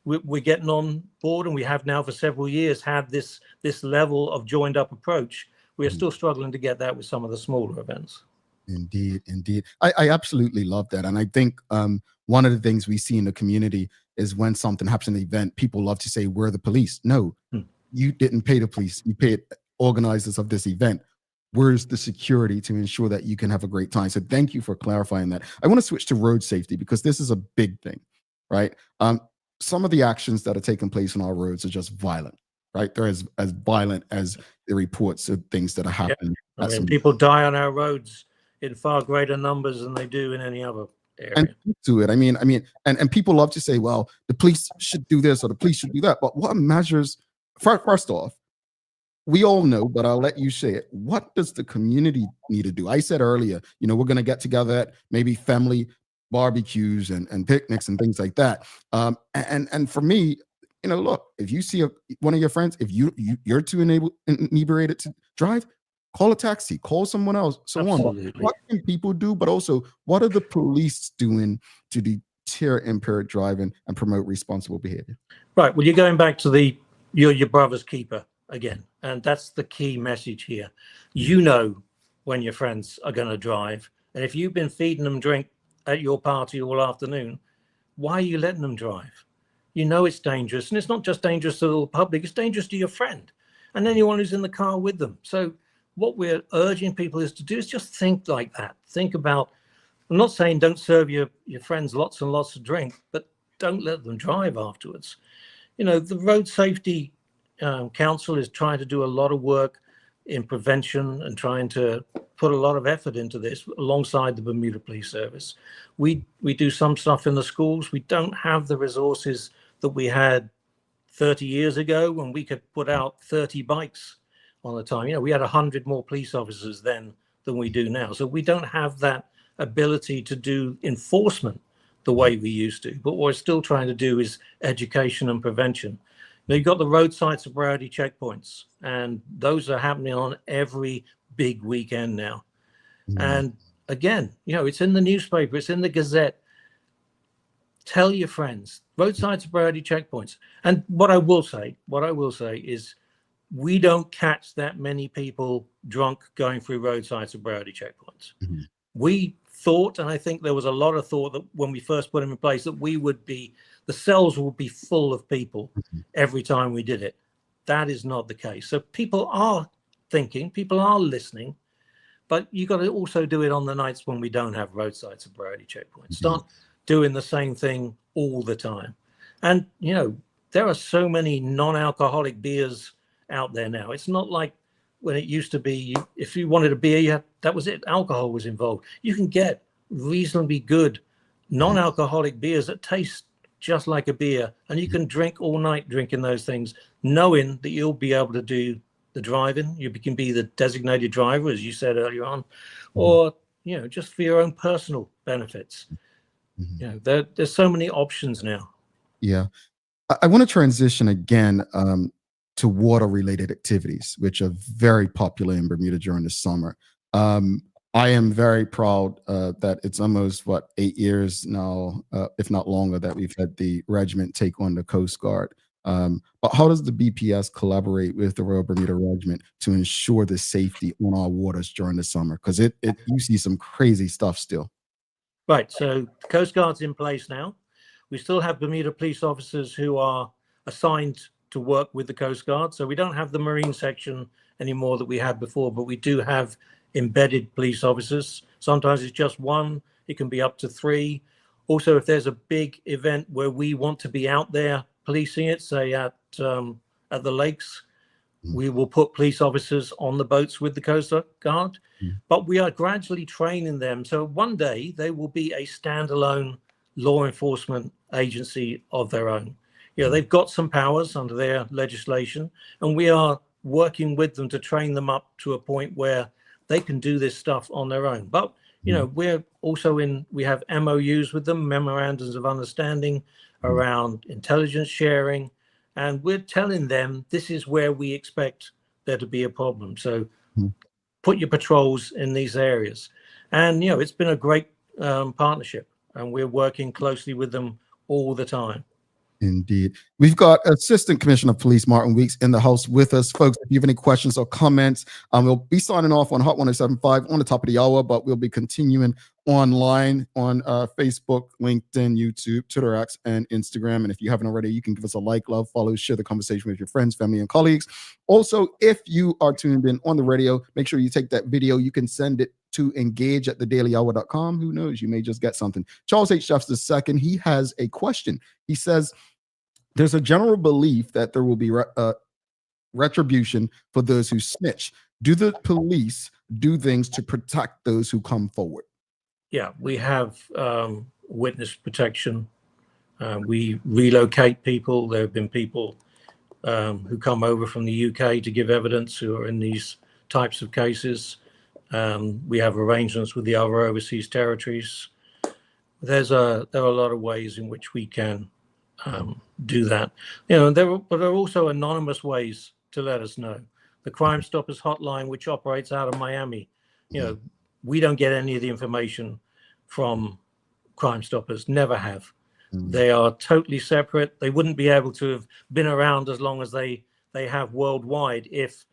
we're getting on board, and we have now for several years had this level of joined up approach, we're still struggling to get that with some of the smaller events. Indeed, indeed. I absolutely love that. And I think one of the things we see in the community is when something happens in the event, people love to say, we're the police. No, you didn't pay the police. You paid organizers of this event. Where's the security to ensure that you can have a great time? So thank you for clarifying that. I want to switch to road safety because this is a big thing, right? Some of the actions that are taking place on our roads are just violent, right? They're as violent as the reports of things that are happening. I mean, people die on our roads in far greater numbers than they do in any other area. And to it, I mean, and people love to say, well, the police should do this or the police should do that. But what measures, first off, we all know, but I'll let you say it. What does the community need to do? I said earlier, you know, we're going to get together at maybe family barbecues and picnics and things like that. And for me, you know, look, if you see one of your friends, if you're too inebriated to drive, call a taxi, call someone else, so Absolutely. on. What can people do? But also, what are the police doing to deter impaired driving and promote responsible behavior? Right. Well, you're going back to you're your brother's keeper again. And that's the key message here. You know when your friends are going to drive. And if you've been feeding them drink at your party all afternoon, why are you letting them drive? You know it's dangerous. And it's not just dangerous to the public, it's dangerous to your friend and anyone who's in the car with them. So what we're urging people is to do is just think like that. Think about, I'm not saying don't serve your friends lots and lots of drink, but don't let them drive afterwards. You know, the Road Safety Council is trying to do a lot of work in prevention and trying to put a lot of effort into this alongside the Bermuda Police Service. We do some stuff in the schools. We don't have the resources that we had 30 years ago when we could put out 30 bikes on a time. You know, we had 100 more police officers then than we do now. So we don't have that ability to do enforcement the way we used to. But what we're still trying to do is education and prevention. Now, you've got the roadside sobriety checkpoints, and those are happening on every big weekend now. And again, you know, it's in the newspaper, it's in the Gazette. Tell your friends, roadside sobriety checkpoints. And what I will say is we don't catch that many people drunk going through roadside sobriety checkpoints. We thought, and I think there was a lot of thought that when we first put them in place, that the cells would be full of people every time we did it. That is not the case. So people are thinking, people are listening, but you got to also do it on the nights when we don't have roadside sobriety checkpoints. Start doing the same thing all the time. And, you know, there are so many non-alcoholic beers out there now. It's not like when it used to be, if you wanted a beer, that was it. Alcohol was involved. You can get reasonably good non-alcoholic beers that taste just like a beer, and you can drink all night drinking those things, knowing that you'll be able to do the driving. You can be the designated driver, as you said earlier on, or, you know, just for your own personal benefits. You know, there's so many options now. Yeah. I want to transition again to water-related activities, which are very popular in Bermuda during the summer. I am very proud that it's almost, 8 years now, if not longer, that we've had the regiment take on the Coast Guard. But how does the BPS collaborate with the Royal Bermuda Regiment to ensure the safety on our waters during the summer? Because you see some crazy stuff still. Right. So the Coast Guard's in place now. We still have Bermuda police officers who are assigned to work with the Coast Guard. So we don't have the Marine section anymore that we had before, but we do have embedded police officers. Sometimes it's just one, it can be up to 3. Also, if there's a big event where we want to be out there policing it, say at the lakes, we will put police officers on the boats with the Coast Guard, but we are gradually training them. So one day they will be a standalone law enforcement agency of their own. You know, they've got some powers under their legislation, and we are working with them to train them up to a point where they can do this stuff on their own. But, you know, we have MOUs with them, memorandums of understanding around intelligence sharing, and we're telling them this is where we expect there to be a problem. So put your patrols in these areas. And, you know, it's been a great partnership, and we're working closely with them all the time. Indeed. We've got Assistant Commissioner of Police Martin Weeks in the house with us. Folks, if you have any questions or comments, we'll be signing off on Hot 1075 on the top of the hour, but we'll be continuing online on Facebook, LinkedIn, YouTube, Twitter X, and Instagram. And if you haven't already, you can give us a like, love, follow, share the conversation with your friends, family, and colleagues. Also, if you are tuned in on the radio, make sure you take that video. You can send it to engage@thedailyhour.com. Who knows? You may just get something. Charles H. Jeffs II, he has a question. He says, there's a general belief that there will be retribution for those who snitch. Do the police do things to protect those who come forward? Yeah, we have witness protection. We relocate people. There have been people who come over from the UK to give evidence who are in these types of cases. We have arrangements with the other overseas territories. There are a lot of ways in which we can do that. You know, but there are also anonymous ways to let us know. The Crime Stoppers hotline, which operates out of Miami, you know, we don't get any of the information from Crime Stoppers, never have. They are totally separate. They wouldn't be able to have been around as long as they have worldwide if,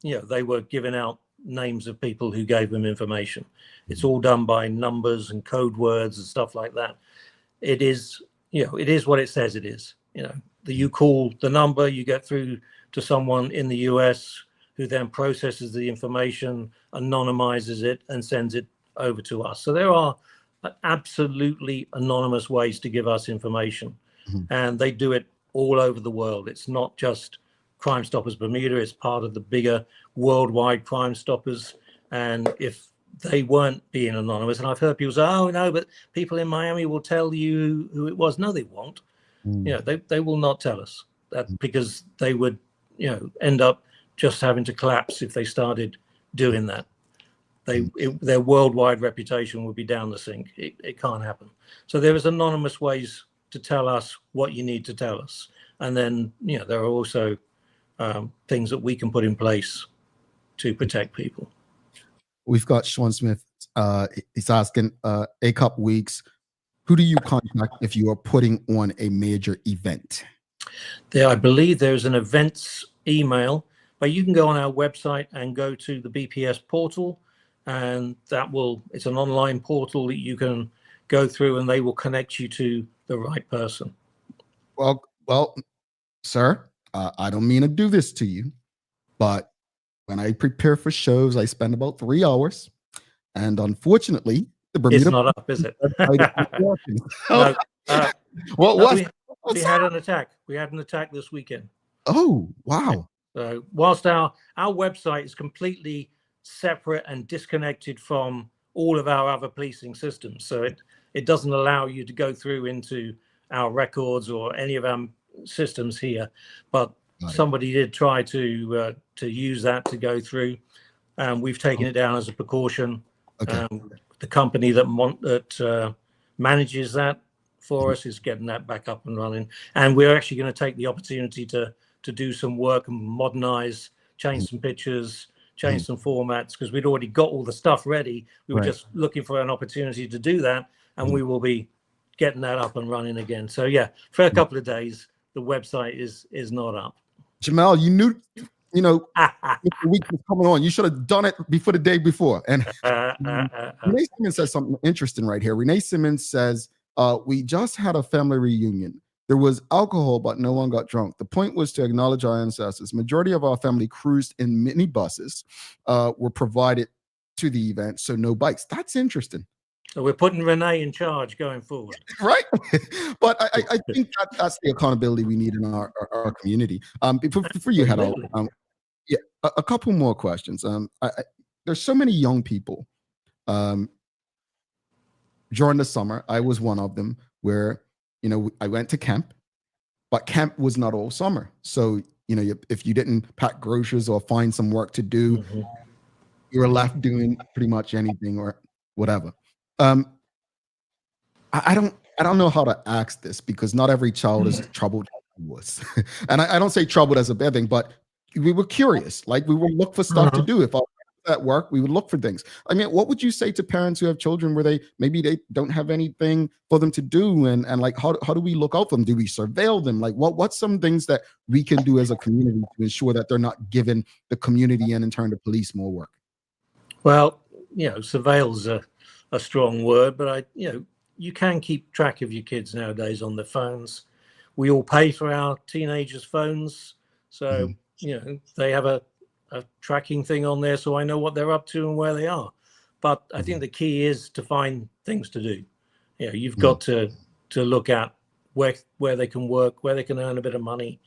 you know, they were giving out names of people who gave them information. It's all done by numbers and code words and stuff like that. It is, you know, it is what it says it is. You know, you call the number, you get through to someone in the US who then processes the information, anonymizes it, and sends it over to us. So there are absolutely anonymous ways to give us information, and they do it all over the world. It's not just Crime Stoppers Bermuda, it's part of the bigger worldwide Crime Stoppers. And if they weren't being anonymous, and I've heard people say, oh no, but people in Miami will tell you who it was. No, they won't. You know, they will not tell us that, because they would, you know, end up just having to collapse if they started doing that. Their worldwide reputation would be down the sink. It can't happen. So there is anonymous ways to tell us what you need to tell us. And then, you know, there are also things that we can put in place to protect people. We've got Sean Smith. He's asking, ACOP Weeks, who do you contact if you are putting on a major event? I believe there's an events email, but you can go on our website and go to the BPS portal, and it's an online portal that you can go through, and they will connect you to the right person. Well, sir, I don't mean to do this to you, but when I prepare for shows, I spend about 3 hours, and unfortunately, the Bermuda. It's not up, is it? No, we had an attack. We had an attack this weekend. Oh, wow. So whilst our website is completely separate and disconnected from all of our other policing systems, so it doesn't allow you to go through into our records or any of our systems here, but somebody did try to use that to go through, and we've taken it down as a precaution. Okay. The company that manages that for us is getting that back up and running, and we're actually going to take the opportunity to do some work and modernize, change some pictures, change some formats, because we'd already got all the stuff ready. We were just looking for an opportunity to do that, and we will be getting that up and running again. So yeah, for a couple of days, the website is not up. Jamal, you knew, you know, the week was coming on. You should have done it before the day before. And Renee Simmons says something interesting right here. Renee Simmons says, We just had a family reunion. There was alcohol, but no one got drunk. The point was to acknowledge our ancestors. Majority of our family cruised in mini buses, were provided to the event, so no bikes. That's interesting. So we're putting Renee in charge going forward. Right. But I think that's the accountability we need in our community. Before you head out, yeah, a couple more questions. There's so many young people during the summer. I was one of them where, I went to camp, but camp was not all summer. So, if you didn't pack groceries or find some work to do, you were left doing pretty much anything or whatever. I don't know how to ask this because not every child is troubled as I was. And I don't say troubled as a bad thing, but we were curious. Like we would look for stuff to do. If I was at work, we would look for things. I mean, what would you say to parents who have children where they don't have anything for them to do? And like how do we look out for them? Do we surveil them? Like what's some things that we can do as a community to ensure that they're not giving the community and in turn the police more work? Well, surveil's a strong word, but you can keep track of your kids nowadays on their phones. We all pay for our teenagers' phones. So, they have a tracking thing on there so I know what they're up to and where they are. But I think the key is to find things to do. You've got to look at where they can work, where they can earn a bit of money.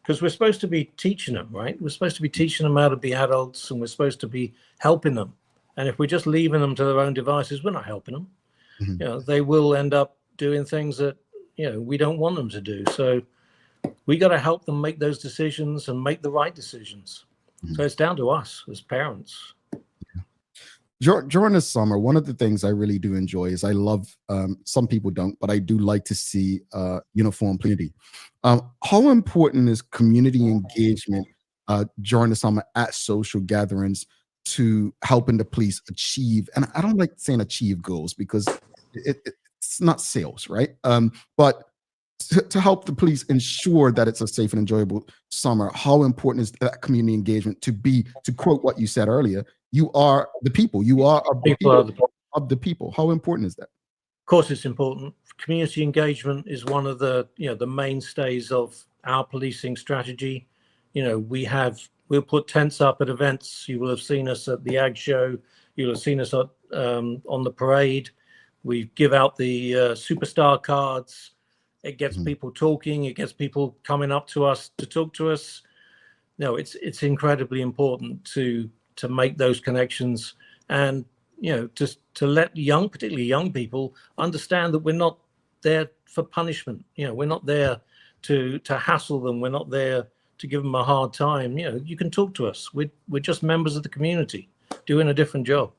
Because we're supposed to be teaching them, right? We're supposed to be teaching them how to be adults and we're supposed to be helping them. And if we're just leaving them to their own devices, we're not helping them. They will end up doing things that, we don't want them to do. So we got to help them make those decisions and make the right decisions. So it's down to us as parents. During the summer, one of the things I really do enjoy is I love, some people don't, but I do like to see uniform community. How important is community engagement during the summer at social gatherings to helping the police achieve, and I don't like saying achieve goals because it's not sales, right? But to help the police ensure that it's a safe and enjoyable summer, how important is that community engagement to quote what you said earlier, you are the people, you are of the people. How important is that? Of course, it's important. Community engagement is one of the, the mainstays of our policing strategy. We'll put tents up at events. You will have seen us at the Ag Show. You'll have seen us on the parade. We give out the superstar cards. It gets people talking. It gets people coming up to us to talk to us. No, it's incredibly important to make those connections and just to let particularly young people understand that we're not there for punishment. We're not there to hassle them. We're not there to give them a hard time. You can talk to us. We're just members of the community doing a different job.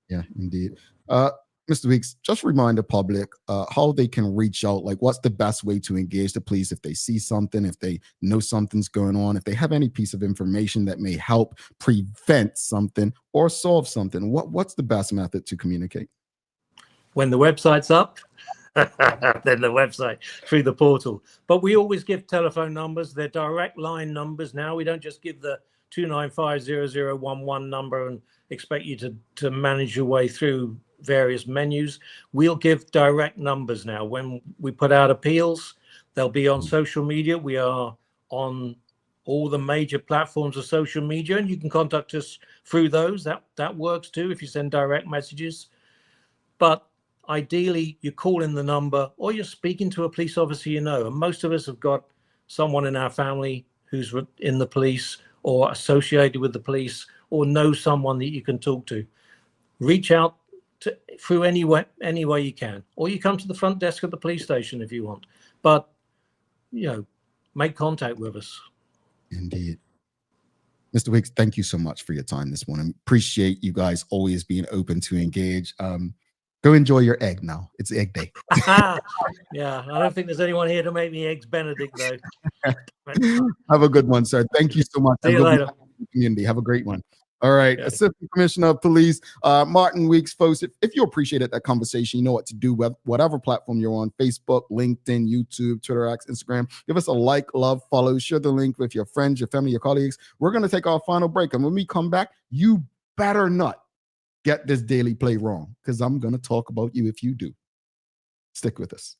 Yeah, indeed. Mr. Weeks, just remind the public how they can reach out. Like, what's the best way to engage the police if they see something, if they know something's going on, if they have any piece of information that may help prevent something or solve something? What's the best method to communicate? When the website's up, then the website through the portal. But we always give telephone numbers. They're direct line numbers now. We don't just give the 295-0011 number and expect you to manage your way through various menus. We'll give direct numbers now. When we put out appeals, they'll be on social media. We are on all the major platforms of social media, and you can contact us through those. That works too if you send direct messages. But ideally, you call in the number or you're speaking to a police officer and most of us have got someone in our family who's in the police or associated with the police or know someone that you can talk to. Reach out through any way you can, or you come to the front desk at the police station if you want. But make contact with us. Indeed. Mr. Wicks, thank you so much for your time this morning. Appreciate you guys always being open to engage. Go enjoy your egg now. It's egg day. Yeah, I don't think there's anyone here to make me eggs Benedict though. Have a good one, sir. Thank you so much. See you later. Community. Have a great one. All right. Assistant Commissioner of Police, Martin Weeks, folks, if you appreciated that conversation, you know what to do with whatever platform you're on, Facebook, LinkedIn, YouTube, Twitter, X, Instagram. Give us a like, love, follow, share the link with your friends, your family, your colleagues. We're going to take our final break. And when we come back, you better not get this daily play wrong because I'm going to talk about you if you do. Stick with us.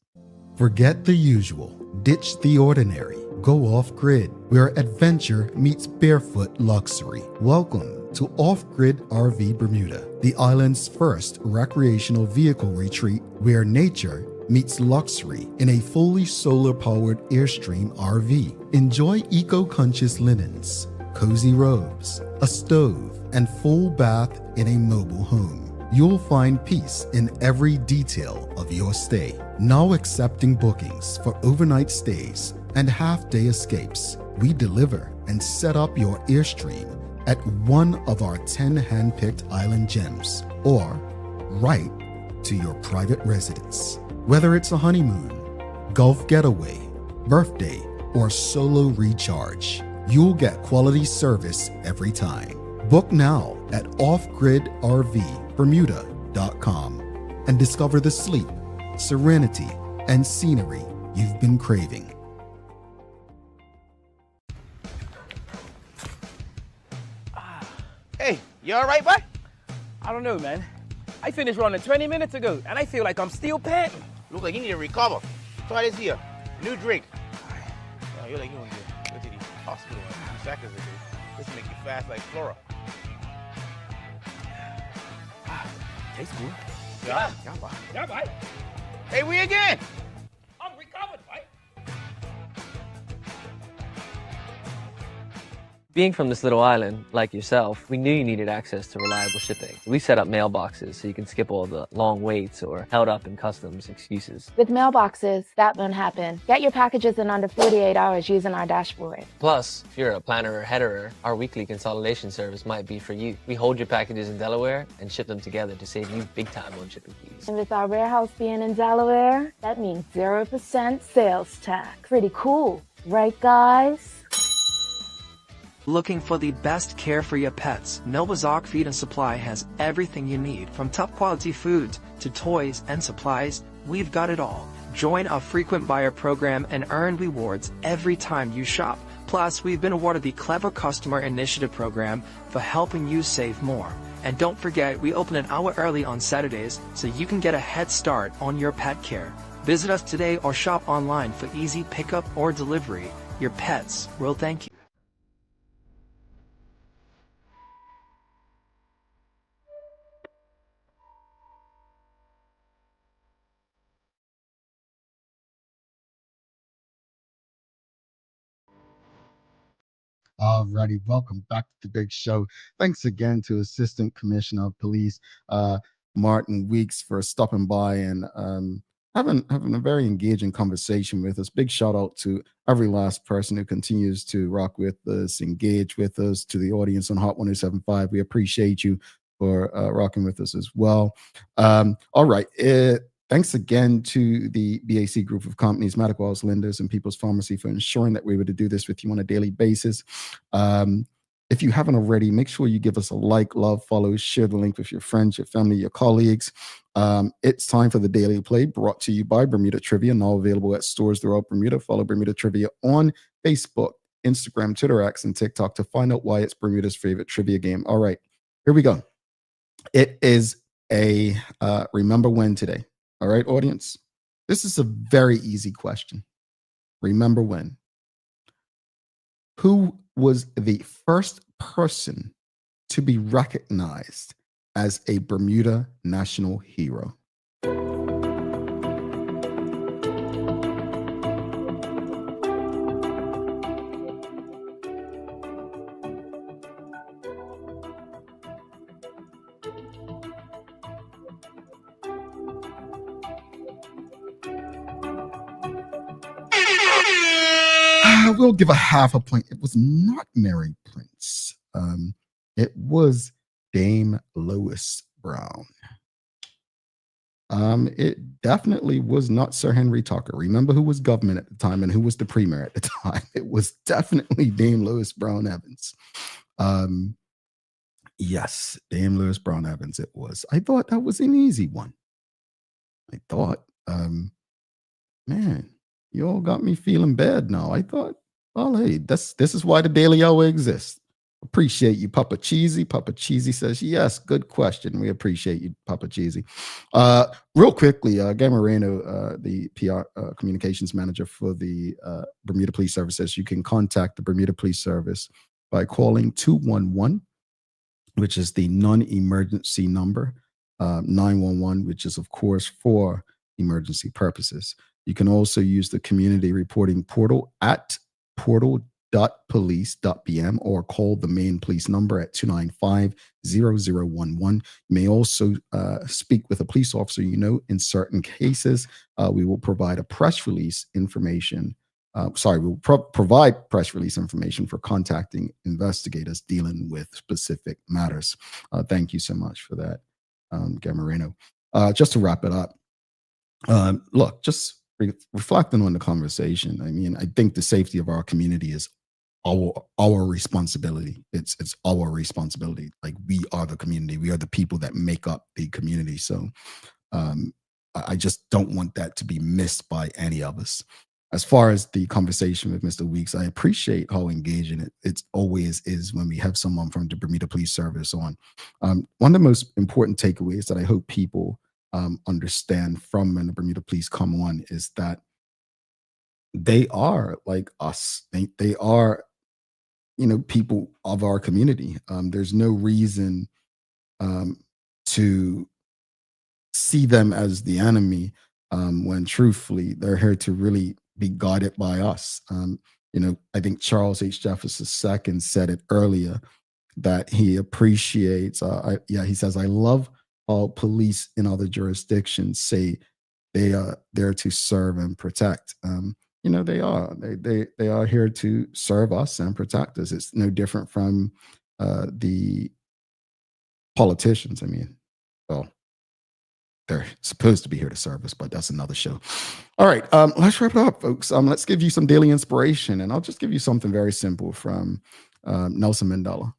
Forget the usual, ditch the ordinary, go off-grid, where adventure meets barefoot luxury. Welcome to Off-Grid RV Bermuda, the island's first recreational vehicle retreat where nature meets luxury in a fully solar-powered Airstream RV. Enjoy eco-conscious linens, cozy robes, a stove, and full bath in a mobile home. You'll find peace in every detail of your stay. Now accepting bookings for overnight stays and half-day escapes. We deliver and set up your Airstream at one of our 10 hand-picked island gems or right to your private residence. Whether it's a honeymoon, golf getaway, birthday, or solo recharge, you'll get quality service every time. Book now at offgridrvbermuda.com and discover the sleep, serenity, and scenery you've been craving. Hey, you all right, boy? I don't know, man. I finished running 20 minutes ago, and I feel like I'm still panting. Look like you need to recover. Try this here. New drink. Oh, you're like you want to go to the hospital in 2 seconds ago. This make you fast like Flora. Tastes good. Yeah. Yeah, boy. Hey, we again. I'm recovered, boy. Being from this little island, like yourself, we knew you needed access to reliable shipping. We set up mailboxes so you can skip all the long waits or held up in customs excuses. With mailboxes, that won't happen. Get your packages in under 48 hours using our dashboard. Plus, if you're a planner or headerer, our weekly consolidation service might be for you. We hold your packages in Delaware and ship them together to save you big time on shipping fees. And with our warehouse being in Delaware, that means 0% sales tax. Pretty cool, right guys? Looking for the best care for your pets? Noah's Ark Feed and Supply has everything you need, from top quality foods to toys and supplies. We've got it all. Join our frequent buyer program and earn rewards every time you shop. Plus, we've been awarded the Clever Customer Initiative program for helping you save more. And don't forget, we open an hour early on Saturdays so you can get a head start on your pet care. Visit us today or shop online for easy pickup or delivery. Your pets will thank you. Alrighty, welcome back to the big show. Thanks again to Assistant Commissioner of Police Martin Weeks for stopping by and having a very engaging conversation with us. Big shout out to every last person who continues to rock with us, engage with us, to the audience on Hot 107.5. We appreciate you for rocking with us as well. All right. Thanks again to the BAC group of companies, Medical House Lenders, and People's Pharmacy for ensuring that we're able to do this with you on a daily basis. If you haven't already, make sure you give us a like, love, follow, share the link with your friends, your family, your colleagues. It's time for the Daily Play, brought to you by Bermuda Trivia, now available at stores throughout Bermuda. Follow Bermuda Trivia on Facebook, Instagram, Twitter, X, and TikTok to find out why it's Bermuda's favorite trivia game. All right, here we go. It is a remember when today. All right, audience, this is a very easy question. Remember when? Who was the first person to be recognized as a Bermuda national hero? We'll give a half a point. It was not Mary Prince. It was Dame Lois Brown. It definitely was not Sir Henry Tucker. Remember who was government at the time and who was the premier at the time. It was definitely Dame Lois Brown Evans. Yes, Dame Lois Brown Evans it was. I thought that was an easy one. I thought, man, you all got me feeling bad now. I thought, well, hey, this is why the Daily Hour exists. Appreciate you, Papa Cheesy. Papa Cheesy says, yes, good question. We appreciate you, Papa Cheesy. Real quickly, Gay Moreno, the PR communications manager for the Bermuda Police Service, says you can contact the Bermuda Police Service by calling 211, which is the non-emergency number, 911, which is, of course, for emergency purposes. You can also use the community reporting portal at portal.police.bm or call the main police number at 295-0011. You may also speak with a police officer. In certain cases, we will provide a press release information. We'll provide press release information for contacting investigators dealing with specific matters. Thank you so much for that, Gamarino. Just to wrap it up, look, just reflecting on the conversation. I mean, I think the safety of our community is our responsibility. It's our responsibility. Like, we are the community. We are the people that make up the community. So I just don't want that to be missed by any of us. As far as the conversation with Mr. Weeks, I appreciate how engaging it always is when we have someone from the Bermuda Police Service on. One of the most important takeaways that I hope people understand from when the Bermuda Police come on is that they are like us. They are, people of our community. There's no reason to see them as the enemy when truthfully they're here to really be guided by us. I think Charles H. Jefferson II said it earlier that he appreciates, he says, I love how police in other jurisdictions say they are there to serve and protect. They are. They are here to serve us and protect us. It's no different from the politicians. I mean, well, they're supposed to be here to serve us, but that's another show. All right, let's wrap it up, folks. Let's give you some daily inspiration, and I'll just give you something very simple from Nelson Mandela.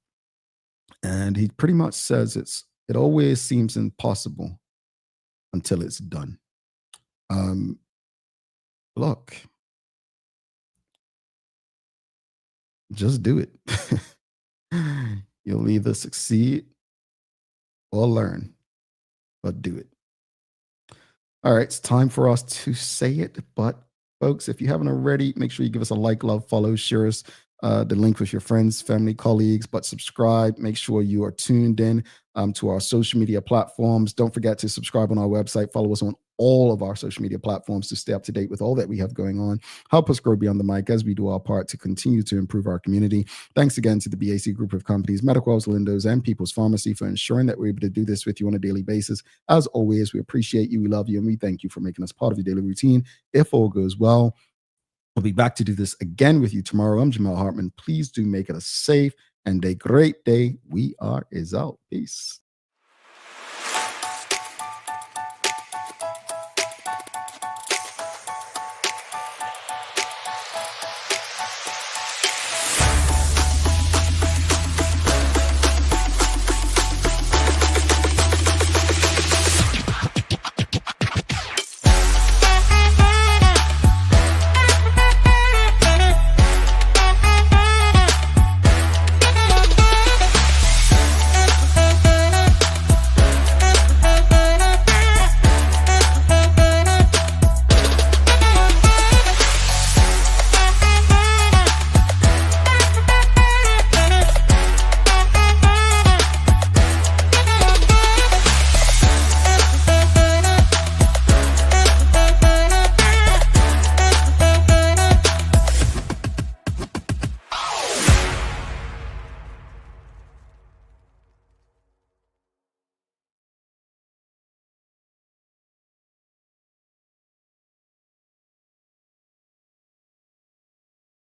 And he pretty much says it always seems impossible until it's done. Look, just do it. You'll either succeed or learn, but do it. All right, it's time for us to say it. But folks, if you haven't already, make sure you give us a like, love, follow, share us the link with your friends, family, colleagues, but subscribe. Make sure you are tuned in to our social media platforms. Don't forget to subscribe on our website. Follow us on all of our social media platforms to stay up to date with all that we have going on. Help us grow beyond the mic as we do our part to continue to improve our community. Thanks again to the BAC group of companies, Medical House Lindos, and People's Pharmacy for ensuring that we're able to do this with you on a daily basis. As always, we appreciate you, we love you, and we thank you for making us part of your daily routine. If all goes well, we'll be back to do this again with you tomorrow. I'm Jamal Hartman. Please do make it a safe and a great day. We are out. Peace.